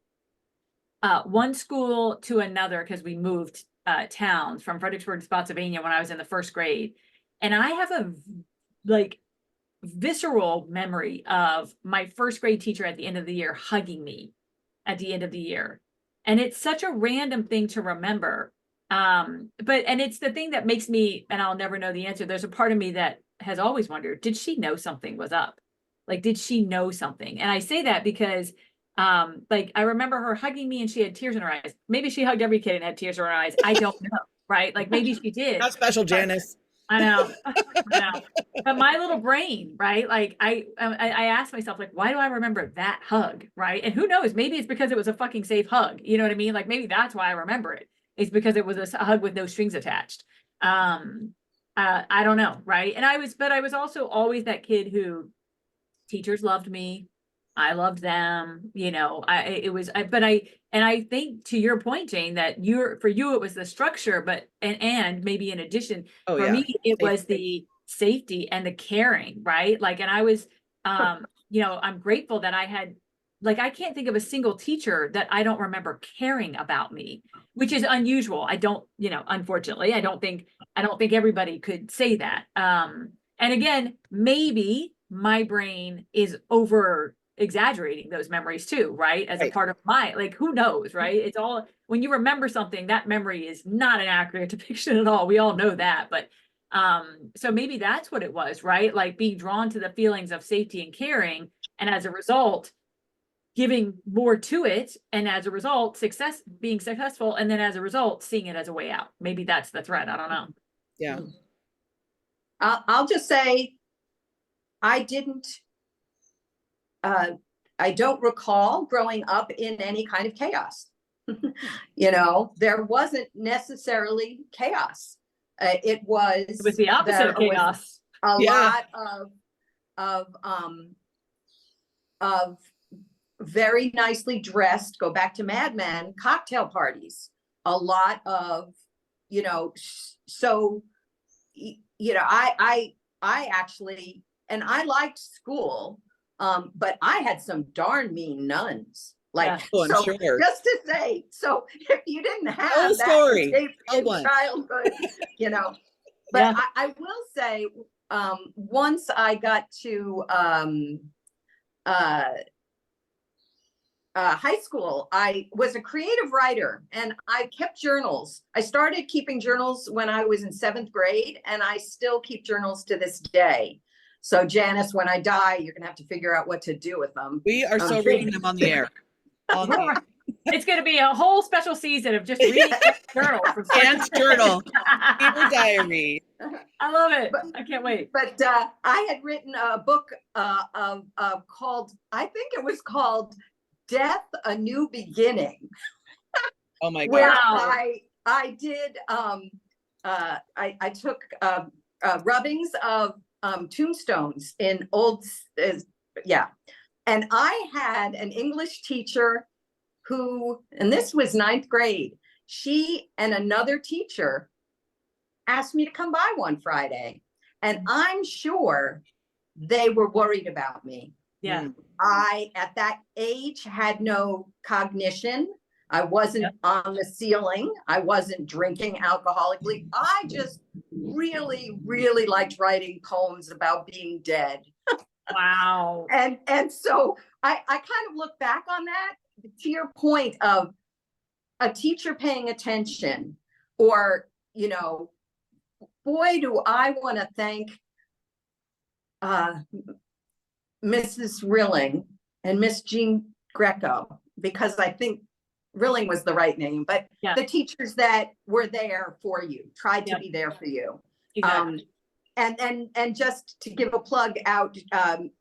Speaker 2: one school to another, because we moved towns from Fredericksburg to Spotsylvania when I was in the first grade. And I have a like visceral memory of my first grade teacher at the end of the year hugging me at the end of the year. And it's such a random thing to remember. And it's the thing that makes me, and I'll never know the answer. There's a part of me that has always wondered, did she know something was up? Like, did she know something? And I say that because, like, I remember her hugging me and she had tears in her eyes. Maybe she hugged every kid and had tears in her eyes. I don't know, right? Like, maybe she did.
Speaker 1: Not special, Janice.
Speaker 2: I know. I know. But my little brain, right? Like I asked myself, like, why do I remember that hug, right? And who knows? Maybe it's because it was a fucking safe hug. You know what I mean? Like maybe that's why I remember it. It's because it was a hug with no strings attached. Um, I don't know, right? And but I was also always that kid who teachers loved me. I loved them, you know, and I think to your point, Jane, that for you, it was the structure, but, and maybe in addition,
Speaker 1: Oh
Speaker 2: for
Speaker 1: yeah.
Speaker 2: me, it was
Speaker 1: Safety.
Speaker 2: the safety and the caring, right? Like, and I was, you know, I'm grateful that I had, like, I can't think of a single teacher that I don't remember caring about me, which is unusual. I don't, you know, unfortunately, I don't think everybody could say that. And again, maybe my brain is over exaggerating those memories too, right? As a
Speaker 1: Right.
Speaker 2: part of like, who knows, right? It's all, when you remember something, that memory is not an accurate depiction at all. We all know that. But so maybe that's what it was, right? Like being drawn to the feelings of safety and caring. And as a result, giving more to it. And as a result, being successful. And then as a result, seeing it as a way out. Maybe that's the thread. I don't know.
Speaker 1: Yeah.
Speaker 4: I'll just say, I didn't, I don't recall growing up in any kind of chaos. You know, there wasn't necessarily chaos. It was
Speaker 2: the opposite of chaos.
Speaker 4: A
Speaker 1: Yeah.
Speaker 4: lot of very nicely dressed, go back to Mad Men, cocktail parties. A lot of, you know, so, you know, I actually, and I liked school, but I had some darn mean nuns. Like,
Speaker 2: Yeah.
Speaker 1: Oh, I'm
Speaker 4: so
Speaker 1: sure.
Speaker 4: just to say, so if you didn't have
Speaker 1: Tell a
Speaker 4: that
Speaker 1: story.
Speaker 4: in
Speaker 1: Tell one.
Speaker 4: childhood, you know, but
Speaker 2: Yeah.
Speaker 4: I will say, once I got to high school, I was a creative writer and I kept journals. I started keeping journals when I was in 7th grade, and I still keep journals to this day. So Janice, when I die, you're gonna have to figure out what to do with them.
Speaker 1: We are still reading them on the air. On the air.
Speaker 2: It's going to be a whole special season of just reading journal from
Speaker 1: Anne's journal. Fever diary.
Speaker 2: I love it. I can't wait.
Speaker 4: But I had written a book called, I think it was called Death, A New Beginning.
Speaker 1: Oh my
Speaker 4: Where
Speaker 1: God.
Speaker 4: I did, I took rubbings of tombstones in yeah. And I had an English teacher who, and this was 9th grade, she and another teacher asked me to come by one Friday. And I'm sure they were worried about me.
Speaker 2: Yeah.
Speaker 4: I, at that age, had no cognition. I wasn't on the ceiling. I wasn't drinking alcoholically. I just really, really liked writing poems about being dead.
Speaker 2: Wow.
Speaker 4: And so I kind of look back on that, to your point of a teacher paying attention, or, you know, boy, do I want to thank Mrs. Rilling and Miss Jean Greco, because I think Rilling was the right name, but the teachers that were there for you, tried to be there for you.
Speaker 2: Exactly.
Speaker 4: And just to give a plug out,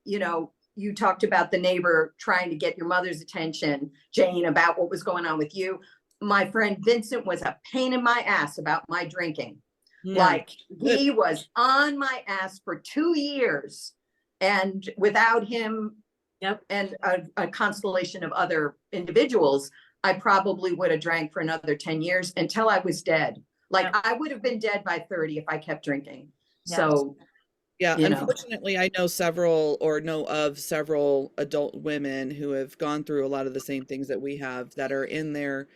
Speaker 4: you know, you talked about the neighbor trying to get your mother's attention, Jane, about what was going on with you. My friend Vincent was a pain in my ass about my drinking. Like, he was on my ass for 2 years. And without him and a constellation of other individuals, I probably would have drank for another 10 years until I was dead. Like, I would have been dead by 30 if I kept drinking. So,
Speaker 1: yeah,
Speaker 4: you know.
Speaker 1: Unfortunately, I know of several adult women who have gone through a lot of the same things that we have, that are in their,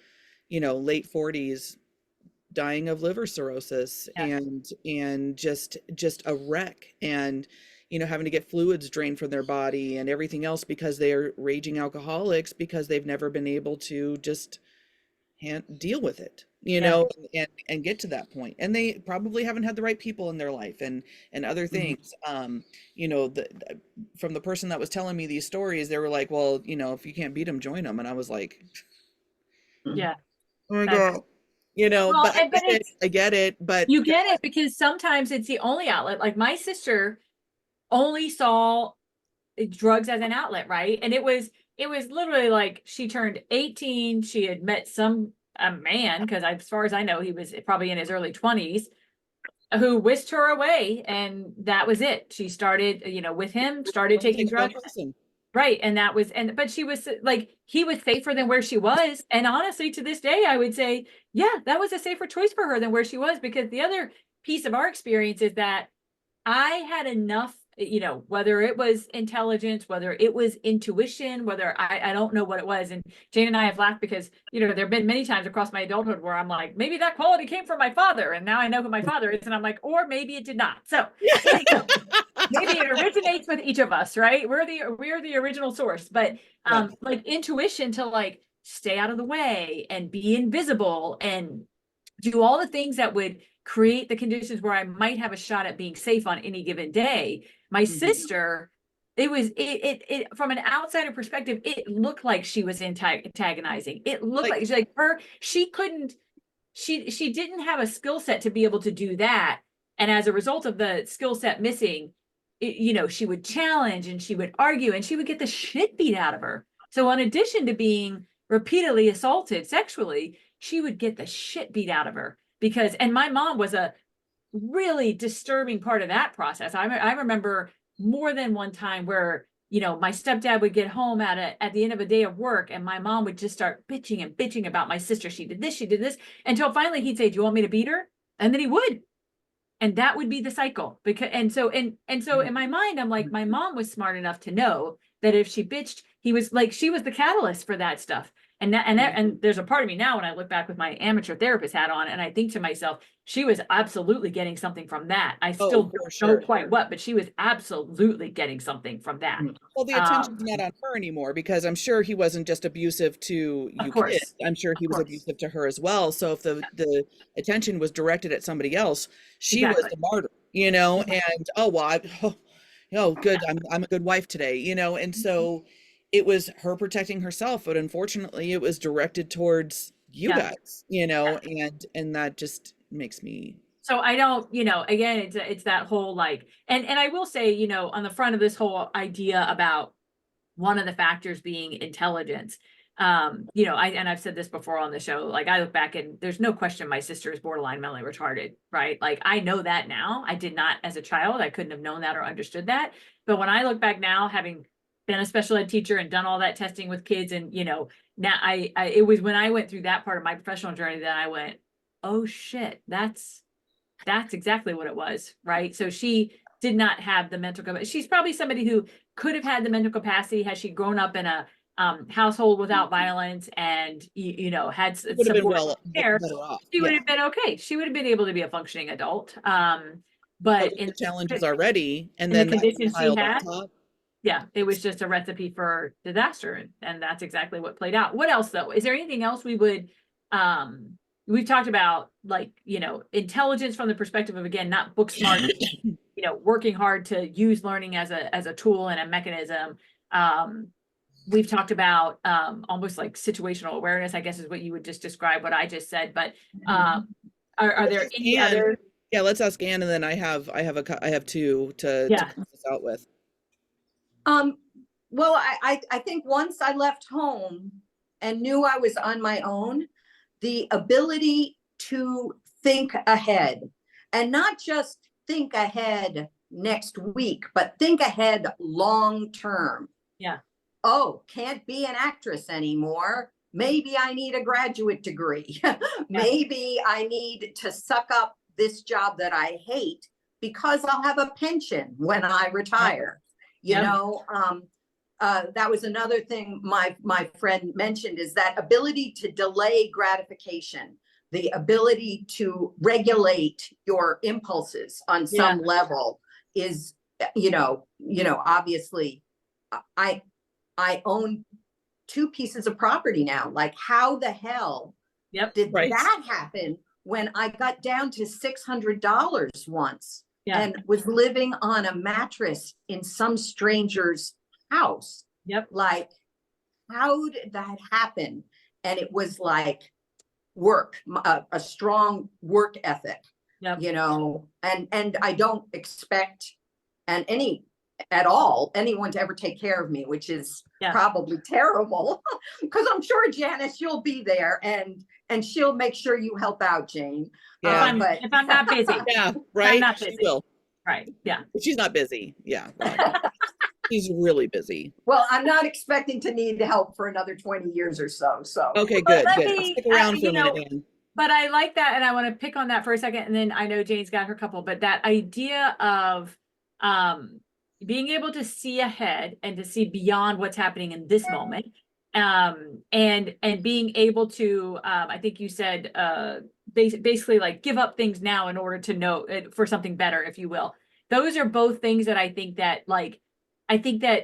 Speaker 1: you know, late 40s, dying of liver cirrhosis and just a wreck, and, you know, having to get fluids drained from their body and everything else because they are raging alcoholics, because they've never been able to just deal with it, you know, and get to that point. And they probably haven't had the right people in their life and other things. You know, from the person that was telling me these stories, they were like, well, you know, if you can't beat them, join them. And I was like,
Speaker 2: yeah.
Speaker 1: Oh my God.
Speaker 2: Well,
Speaker 1: but
Speaker 2: but it's,
Speaker 1: I get it, but
Speaker 2: you get it because sometimes it's the only outlet. Like my sister only saw drugs as an outlet, right? And it was literally like she turned 18, she had met a man, because as far as I know, he was probably in his early 20s, who whisked her away, and that was it. She started, with him, started taking
Speaker 1: take one
Speaker 2: drugs.
Speaker 1: person.
Speaker 2: Right. And that was, but she was like, he was safer than where she was. And honestly, to this day, I would say, yeah, that was a safer choice for her than where she was, because the other piece of our experience is that I had enough, whether it was intelligence, whether it was intuition, whether I don't know what it was. And Jane and I have laughed because, there have been many times across my adulthood where I'm like, maybe that quality came from my father. And now I know who my father is. And I'm like, or maybe it did not. So maybe it originates with each of us, right? We're the original source, but like intuition to like stay out of the way and be invisible and do all the things that would create the conditions where I might have a shot at being safe on any given day. My sister, it from an outsider perspective, it looked like she was antagonizing. It looked like she didn't have a skill set to be able to do that. And as a result of the skill set missing, she would challenge and she would argue and she would get the shit beat out of her. So in addition to being repeatedly assaulted sexually, she would get the shit beat out of her and my mom was a really disturbing part of that process. I remember more than one time where, my stepdad would get home at the end of a day of work and my mom would just start bitching about my sister. She did this, until finally he'd say, do you want me to beat her? And then he would. And that would be the cycle. So in my mind, I'm like, my mom was smart enough to know that if she bitched, she was the catalyst for that stuff. And there's a part of me now when I look back with my amateur therapist hat on, and I think to myself, she was absolutely getting something from that. I still don't know quite what, but she was absolutely getting something from that.
Speaker 1: Well, the attention's not on her anymore because I'm sure he wasn't just abusive to you kids. I'm sure he was abusive to her as well. So if the attention was directed at somebody else, she was the martyr, and good, I'm a good wife today, and so it was her protecting herself, but unfortunately it was directed towards you guys, and that just makes me.
Speaker 2: So I don't, again, it's that whole like, and I will say, on the front of this whole idea about one of the factors being intelligence, I've said this before on the show, like I look back and there's no question my sister is borderline mentally retarded, right? Like I know that now. I did not as a child. I couldn't have known that or understood that. But when I look back now, having been a special ed teacher and done all that testing with kids, and now it was when I went through that part of my professional journey that I went, oh shit, that's exactly what it was, right? So she did not have the mental capacity. She's probably somebody who could have had the mental capacity had she grown up in a household without violence and had support care. She would have been okay. She would have been able to be a functioning adult. But in
Speaker 1: the challenges already, and
Speaker 2: then
Speaker 1: the
Speaker 2: conditions she had, it was just a recipe for disaster, and that's exactly what played out. What else though? Is there anything else we would we've talked about, like, intelligence from the perspective of, again, not book smart, working hard to use learning as a tool and a mechanism. We've talked about almost like situational awareness, I guess is what you would just describe what I just said. But are there any other?
Speaker 1: Yeah, let's ask Anne, and then I have two to close this out with.
Speaker 4: Well, I think once I left home and knew I was on my own, the ability to think ahead, and not just think ahead next week, but think ahead long term.
Speaker 2: Yeah.
Speaker 4: Oh, can't be an actress anymore. Maybe I need a graduate degree. Maybe I need to suck up this job that I hate because I'll have a pension when I retire. That was another thing my friend mentioned, is that ability to delay gratification, the ability to regulate your impulses on some level is, obviously I own 2 pieces of property now. Like, how the hell did that happen when I got down to $600 once and was living on a mattress in some stranger's house? Like, how did that happen? And it was like, work, a strong work ethic,
Speaker 2: Yep.
Speaker 4: you know, and I don't expect at all anyone to ever take care of me, which is
Speaker 2: Yeah.
Speaker 4: probably terrible, because I'm sure Janice, you'll be there and she'll make sure you help out, Jane.
Speaker 1: Yeah.
Speaker 2: If I'm not busy.
Speaker 1: Yeah, right.
Speaker 2: not
Speaker 1: She
Speaker 2: busy.
Speaker 1: will.
Speaker 2: Right. Yeah.
Speaker 1: If she's not busy. Yeah. Well, she's really busy.
Speaker 4: Well, I'm not expecting to need help for another 20 years or so. So
Speaker 1: Okay,
Speaker 2: But
Speaker 1: good.
Speaker 2: let
Speaker 1: Good.
Speaker 2: me,
Speaker 1: Stick around for
Speaker 2: you
Speaker 1: a minute,
Speaker 2: know,
Speaker 1: Ann.
Speaker 2: but I like that, and I want to pick on that for a second, and then I know Jane's got her couple, but that idea of being able to see ahead and to see beyond what's happening in this moment, and being able to, I think you said, basically like give up things now in order to know for something better, if you will. Those are both things that I think that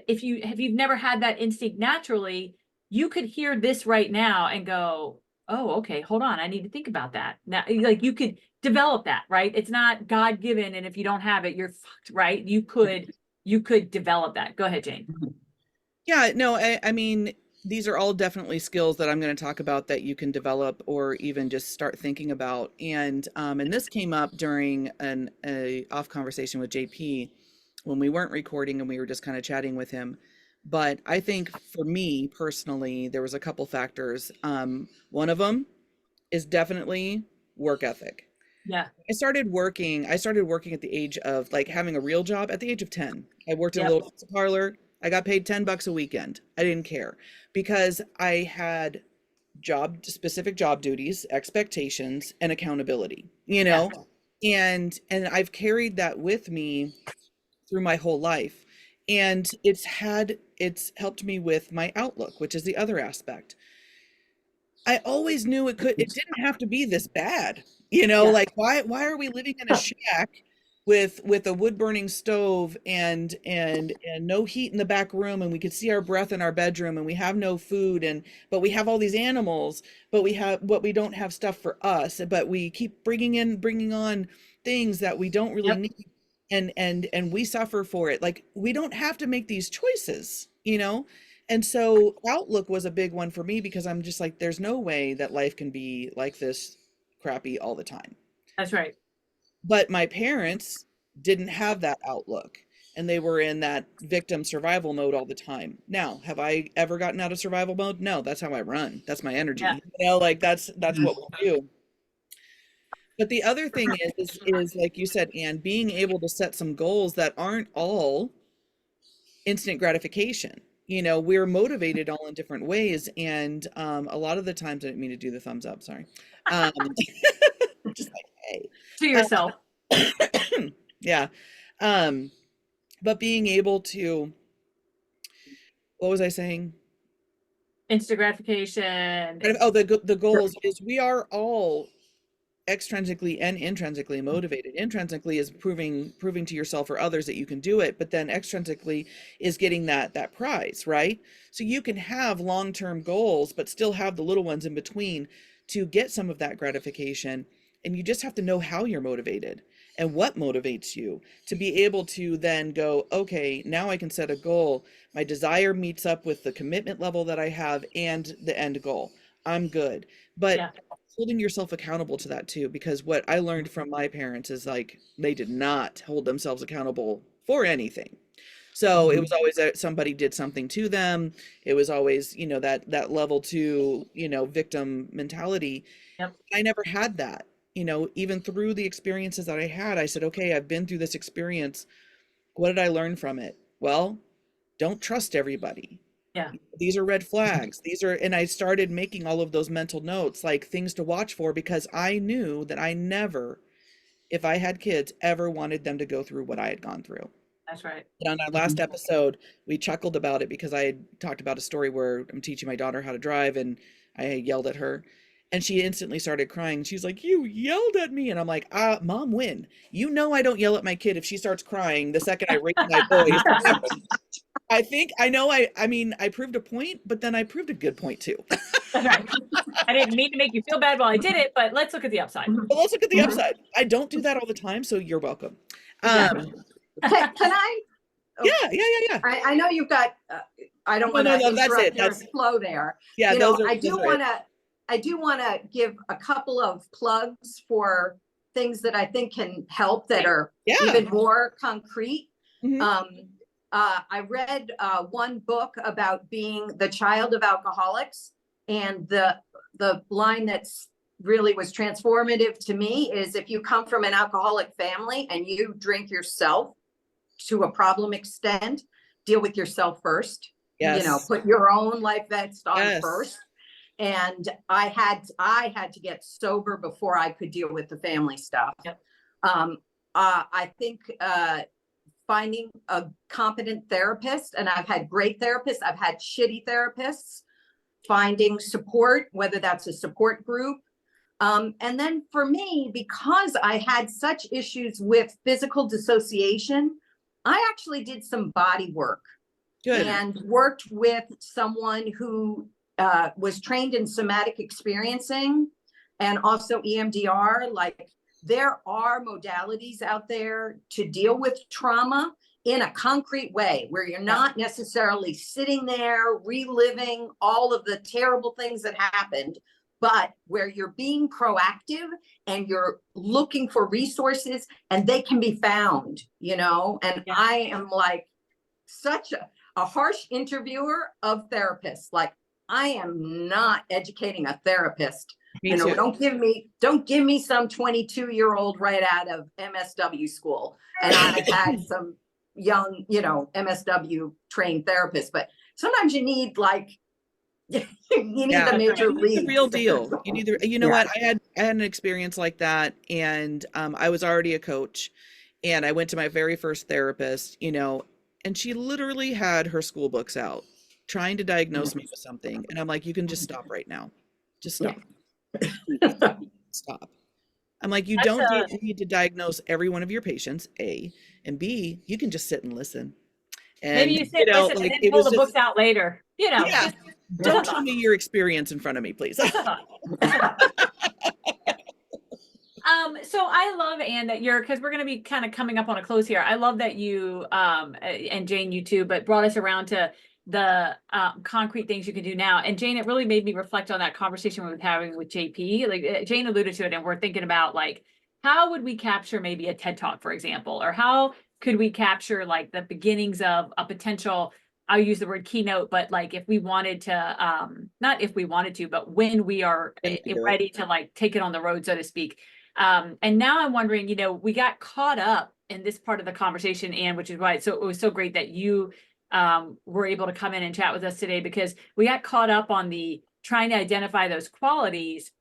Speaker 2: if you've never had that instinct naturally, you could hear this right now and go, oh, okay, hold on, I need to think about that. Now, like you could develop that, right? It's not God given, and if you don't have it, you're fucked, right? You could develop that. Go ahead, Jane.
Speaker 1: Yeah, no, I mean, these are all definitely skills that I'm going to talk about that you can develop or even just start thinking about. And this came up during a off conversation with JP when we weren't recording and we were just kind of chatting with him. But I think for me personally, there was a couple factors. One of them is definitely work ethic.
Speaker 2: Yeah.
Speaker 1: I started working at the age of like having a real job at the age of 10. I worked in a
Speaker 2: Yep.
Speaker 1: little pizza parlor. I got paid $10 a weekend. I didn't care because I had specific job duties, expectations, and accountability, you know? And I've carried that with me through my whole life. And it's helped me with my outlook, which is the other aspect. I always knew it didn't have to be this bad. You know,
Speaker 2: Yeah.
Speaker 1: like why are we living in a shack with a wood burning stove and no heat in the back room, and we could see our breath in our bedroom, and we have no food, but we have all these animals, but we don't have stuff for us, but we keep bringing on things that we don't really need, and we suffer for it. Like, we don't have to make these choices, you know? And so outlook was a big one for me, because I'm just like, there's no way that life can be like this crappy all the time.
Speaker 2: That's right.
Speaker 1: But my parents didn't have that outlook, and they were in that victim survival mode all the time. Now, have I ever gotten out of survival mode? No, that's how I run. That's my energy.
Speaker 2: Yeah.
Speaker 1: You know, like that's what we do. But the other thing is like you said, Anne, being able to set some goals that aren't all instant gratification. You know, we're motivated all in different ways. And a lot of the times, I didn't mean to do the thumbs up, sorry. Just like, hey.
Speaker 2: To yourself.
Speaker 1: Yeah. But being able to, what was I saying?
Speaker 2: Instant gratification.
Speaker 1: Oh, the goals is we are all extrinsically and intrinsically motivated. Intrinsically is proving to yourself or others that you can do it, but then extrinsically is getting that prize, right? So you can have long-term goals but still have the little ones in between to get some of that gratification, and you just have to know how you're motivated and what motivates you to be able to then go, okay, now I can set a goal. My desire meets up with the commitment level that I have and the end goal. I'm good. But holding yourself accountable to that too, because what I learned from my parents is like, they did not hold themselves accountable for anything. So it was always that somebody did something to them. It was always, you know, that level 2, you know, victim mentality.
Speaker 2: Yep.
Speaker 1: I never had that. You know, even through the experiences that I had, I said, okay, I've been through this experience. What did I learn from it? Well, don't trust everybody.
Speaker 2: Yeah.
Speaker 1: These are red flags. And I started making all of those mental notes, like things to watch for, because I knew that I never, if I had kids, ever wanted them to go through what I had gone through.
Speaker 2: That's right.
Speaker 1: And on our last episode, we chuckled about it because I had talked about a story where I'm teaching my daughter how to drive, and I yelled at her. And she instantly started crying. She's like, you yelled at me. And I'm like, Mom, when? You know I don't yell at my kid if she starts crying the second I raise my voice. I proved a point, but then I proved a good point too.
Speaker 2: Right. I didn't mean to make you feel bad while I did it, but let's look at the upside.
Speaker 1: But let's look at the upside. I don't do that all the time, so you're welcome.
Speaker 4: Can I?
Speaker 1: Yeah.
Speaker 4: I know you've got, I don't want to
Speaker 1: No, that's it.
Speaker 4: interrupt your flow there.
Speaker 1: Yeah,
Speaker 4: You know, I do want to I do want to give a couple of plugs for things that I think can help that are
Speaker 1: Yeah.
Speaker 4: even more concrete.
Speaker 1: Mhm.
Speaker 4: I read one book about being the child of alcoholics, and the line that's really was transformative to me is, if you come from an alcoholic family and you drink yourself to a problem extent, deal with yourself first.
Speaker 1: Yes.
Speaker 4: You know, put your own life vest on
Speaker 1: Yes.
Speaker 4: first. And I had to get sober before I could deal with the family stuff.
Speaker 2: Yep.
Speaker 4: I think finding a competent therapist, and I've had great therapists, I've had shitty therapists, finding support, whether that's a support group. And then for me, because I had such issues with physical dissociation, I actually did some body work.
Speaker 1: Good.
Speaker 4: And worked with someone who was trained in somatic experiencing and also EMDR. Like, there are modalities out there to deal with trauma in a concrete way, where you're not necessarily sitting there reliving all of the terrible things that happened, but where you're being proactive and you're looking for resources, and they can be found, you know. And I am like such a harsh interviewer of therapists. Like, I am not educating a therapist.
Speaker 1: Me
Speaker 4: You know,
Speaker 1: too.
Speaker 4: don't give me some 22-year-old right out of MSW school. And I've had some young, you know, MSW trained therapists, but sometimes you need like, you need the major
Speaker 1: You need
Speaker 4: leagues.
Speaker 1: the real deal. You need the, you know
Speaker 4: Yeah.
Speaker 1: what? I had an experience like that, and I was already a coach, and I went to my very first therapist, you know, and she literally had her school books out trying to diagnose me with something. And I'm like, you can just stop right now. Just stop. Stop. I'm like, you don't need to diagnose every one of your patients, A, and B, you can just sit and listen. And
Speaker 2: Maybe you sit, listen,
Speaker 1: like,
Speaker 2: and
Speaker 1: it
Speaker 2: then pull
Speaker 1: was
Speaker 2: the
Speaker 1: just,
Speaker 2: books out later. You know,
Speaker 1: yeah,
Speaker 2: just
Speaker 1: don't show me your experience in front of me, please.
Speaker 2: So I love, Anne, that you're, because we're going to be kind of coming up on a close here. I love that you, and Jane, you too, but brought us around to the concrete things you can do now. And Jane, it really made me reflect on that conversation we were having with JP. Like Jane alluded to it, and we're thinking about like, how would we capture maybe a TED Talk, for example, or how could we capture like the beginnings of a potential, I'll use the word keynote, but like if we wanted to, not if we wanted to, but when we are ready to like take it on the road, so to speak. And now I'm wondering, you know, we got caught up in this part of the conversation, Anne, which is why it was so great that you were able to come in and chat with us today, because we got caught up on the trying to identify those qualities.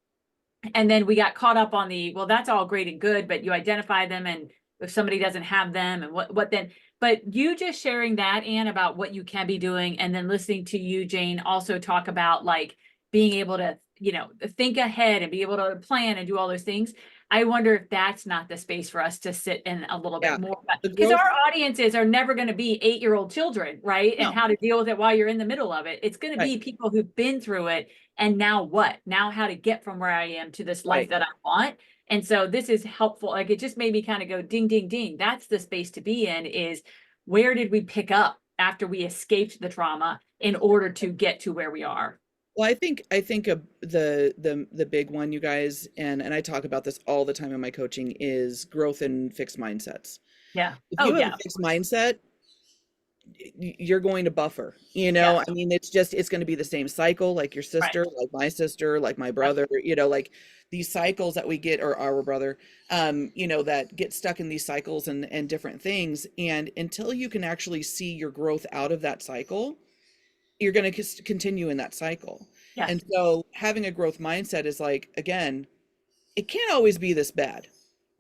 Speaker 2: And then we got caught up on the, well, that's all great and good, but you identify them, and if somebody doesn't have them, and what then? But you just sharing that, Anne, about what you can be doing, and then listening to you, Jane, also talk about like being able to, you know, think ahead and be able to plan and do all those things. I wonder if that's not the space for us to sit in a little bit more, because our audiences are never going to be 8-year-old children, right?
Speaker 1: No.
Speaker 2: And how to deal with it while you're in the middle of it. It's going to be people who've been through it, and now what? Now how to get from where I am to this life that I want. And so this is helpful. Like, it just made me kind of go ding, ding, ding. That's the space to be in, is where did we pick up after we escaped the trauma in order to get to where we are?
Speaker 1: Well, I think the big one, you guys, and I talk about this all the time in my coaching, is growth in fixed mindsets.
Speaker 2: Yeah.
Speaker 1: If you have a fixed mindset, you're going to buffer, you know. I mean, it's going to be the same cycle, like your sister, like my sister, like my brother, you know, like these cycles that we get, or our brother, you know, that get stuck in these cycles and different things. And until you can actually see your growth out of that cycle, you're going to continue in that cycle. Yes. And so having a growth mindset is like, again, it can't always be this bad,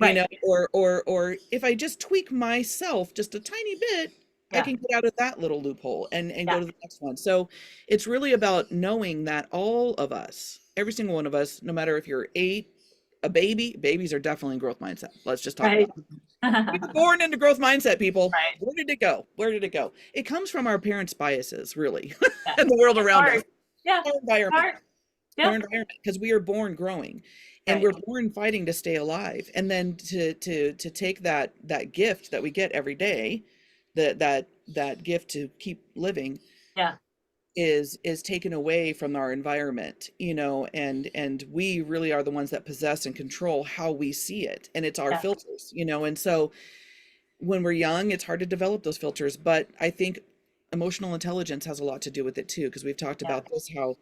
Speaker 1: you know, or if I just tweak myself just a tiny bit, I can get out of that little loophole and go to the next one. So it's really about knowing that all of us, every single one of us, no matter if you're 8, a baby, babies are definitely in growth mindset. Let's just talk about it. We were born into growth mindset, people. Where did it go? Where did it go? It comes from our parents' biases, really, and the world around us. Our environment. Our environment, because we are born growing, and we're born fighting to stay alive. And then to take that gift that we get every day, that gift to keep living. is taken away from our environment, and we really are the ones that possess and control how we see it, and it's our
Speaker 2: Yeah.
Speaker 1: filters, and so when we're young, it's hard to develop those filters, but I think emotional intelligence has a lot to do with it too, because we've talked
Speaker 2: Yeah.
Speaker 1: about this, how,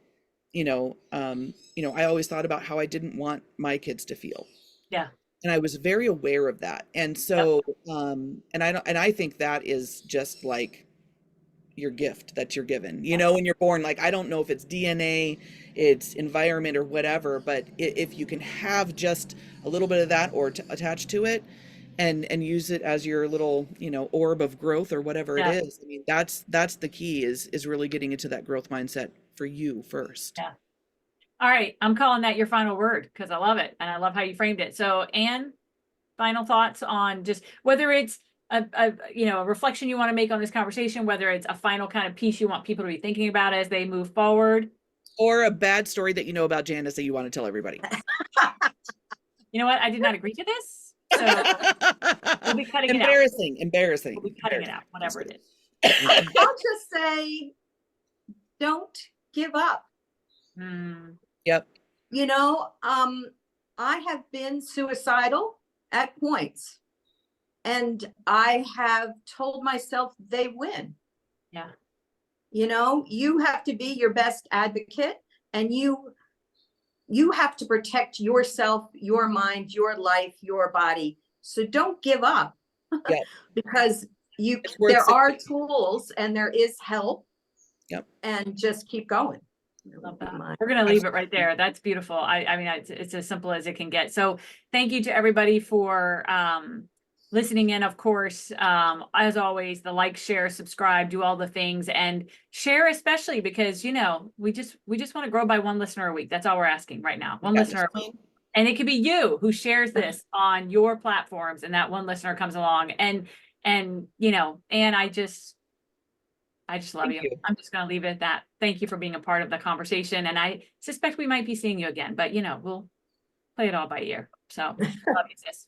Speaker 1: I always thought about how I didn't want my kids to feel.
Speaker 2: Yeah.
Speaker 1: And I was very aware of that. And so, and I think that is just like your gift that you're given, when you're born. Like, I don't know if it's DNA, it's environment or whatever, but if you can have just a little bit of that or attached to it, and use it as your little, orb of growth or whatever it
Speaker 2: Yeah.
Speaker 1: is. I mean, that's the key, is really getting into that growth mindset for you first.
Speaker 2: Yeah. All right. I'm calling that your final word because I love it. And I love how you framed it. So, Anne, final thoughts on just whether it's a reflection you want to make on this conversation, whether it's a final kind of piece you want people to be thinking about as they move forward.
Speaker 1: Or a bad story that you know about Janice that you want to tell everybody.
Speaker 2: You know what? I did not agree to this. So we'll be cutting
Speaker 1: Embarrassing.
Speaker 2: We'll be cutting it out, whatever it is.
Speaker 4: I'll just say, don't give up.
Speaker 1: Yep.
Speaker 4: I have been suicidal at points, and I have told myself they win.
Speaker 2: Yeah.
Speaker 4: You have to be your best advocate, and you have to protect yourself, your mind, your life, your body. So don't give up.
Speaker 1: Yeah.
Speaker 4: There
Speaker 1: saying.
Speaker 4: are tools and there is help.
Speaker 1: Yep.
Speaker 4: And just keep going.
Speaker 2: Love that. We're going to leave it right there. That's beautiful. I mean, it's as simple as it can get. So thank you to everybody for listening in. Of course, as always, the like, share, subscribe, do all the things, and share, especially because, we just want to grow by one listener a week. That's all we're asking right now. One listener a week. And it could be you who shares this on your platforms, and that one listener comes along, and and I just love you. I'm just going to leave it at that. Thank you for being a part of the conversation. And I suspect we might be seeing you again, but we'll play it all by ear. So love you, sis.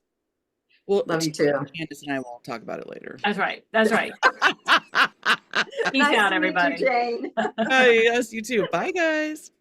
Speaker 1: Well,
Speaker 4: love you too.
Speaker 1: Candace and I will talk about it later.
Speaker 2: That's right. That's right. Peace
Speaker 4: Nice
Speaker 2: out,
Speaker 4: to meet you,
Speaker 2: everybody.
Speaker 4: Jane.
Speaker 1: Yes, you too. Bye, guys.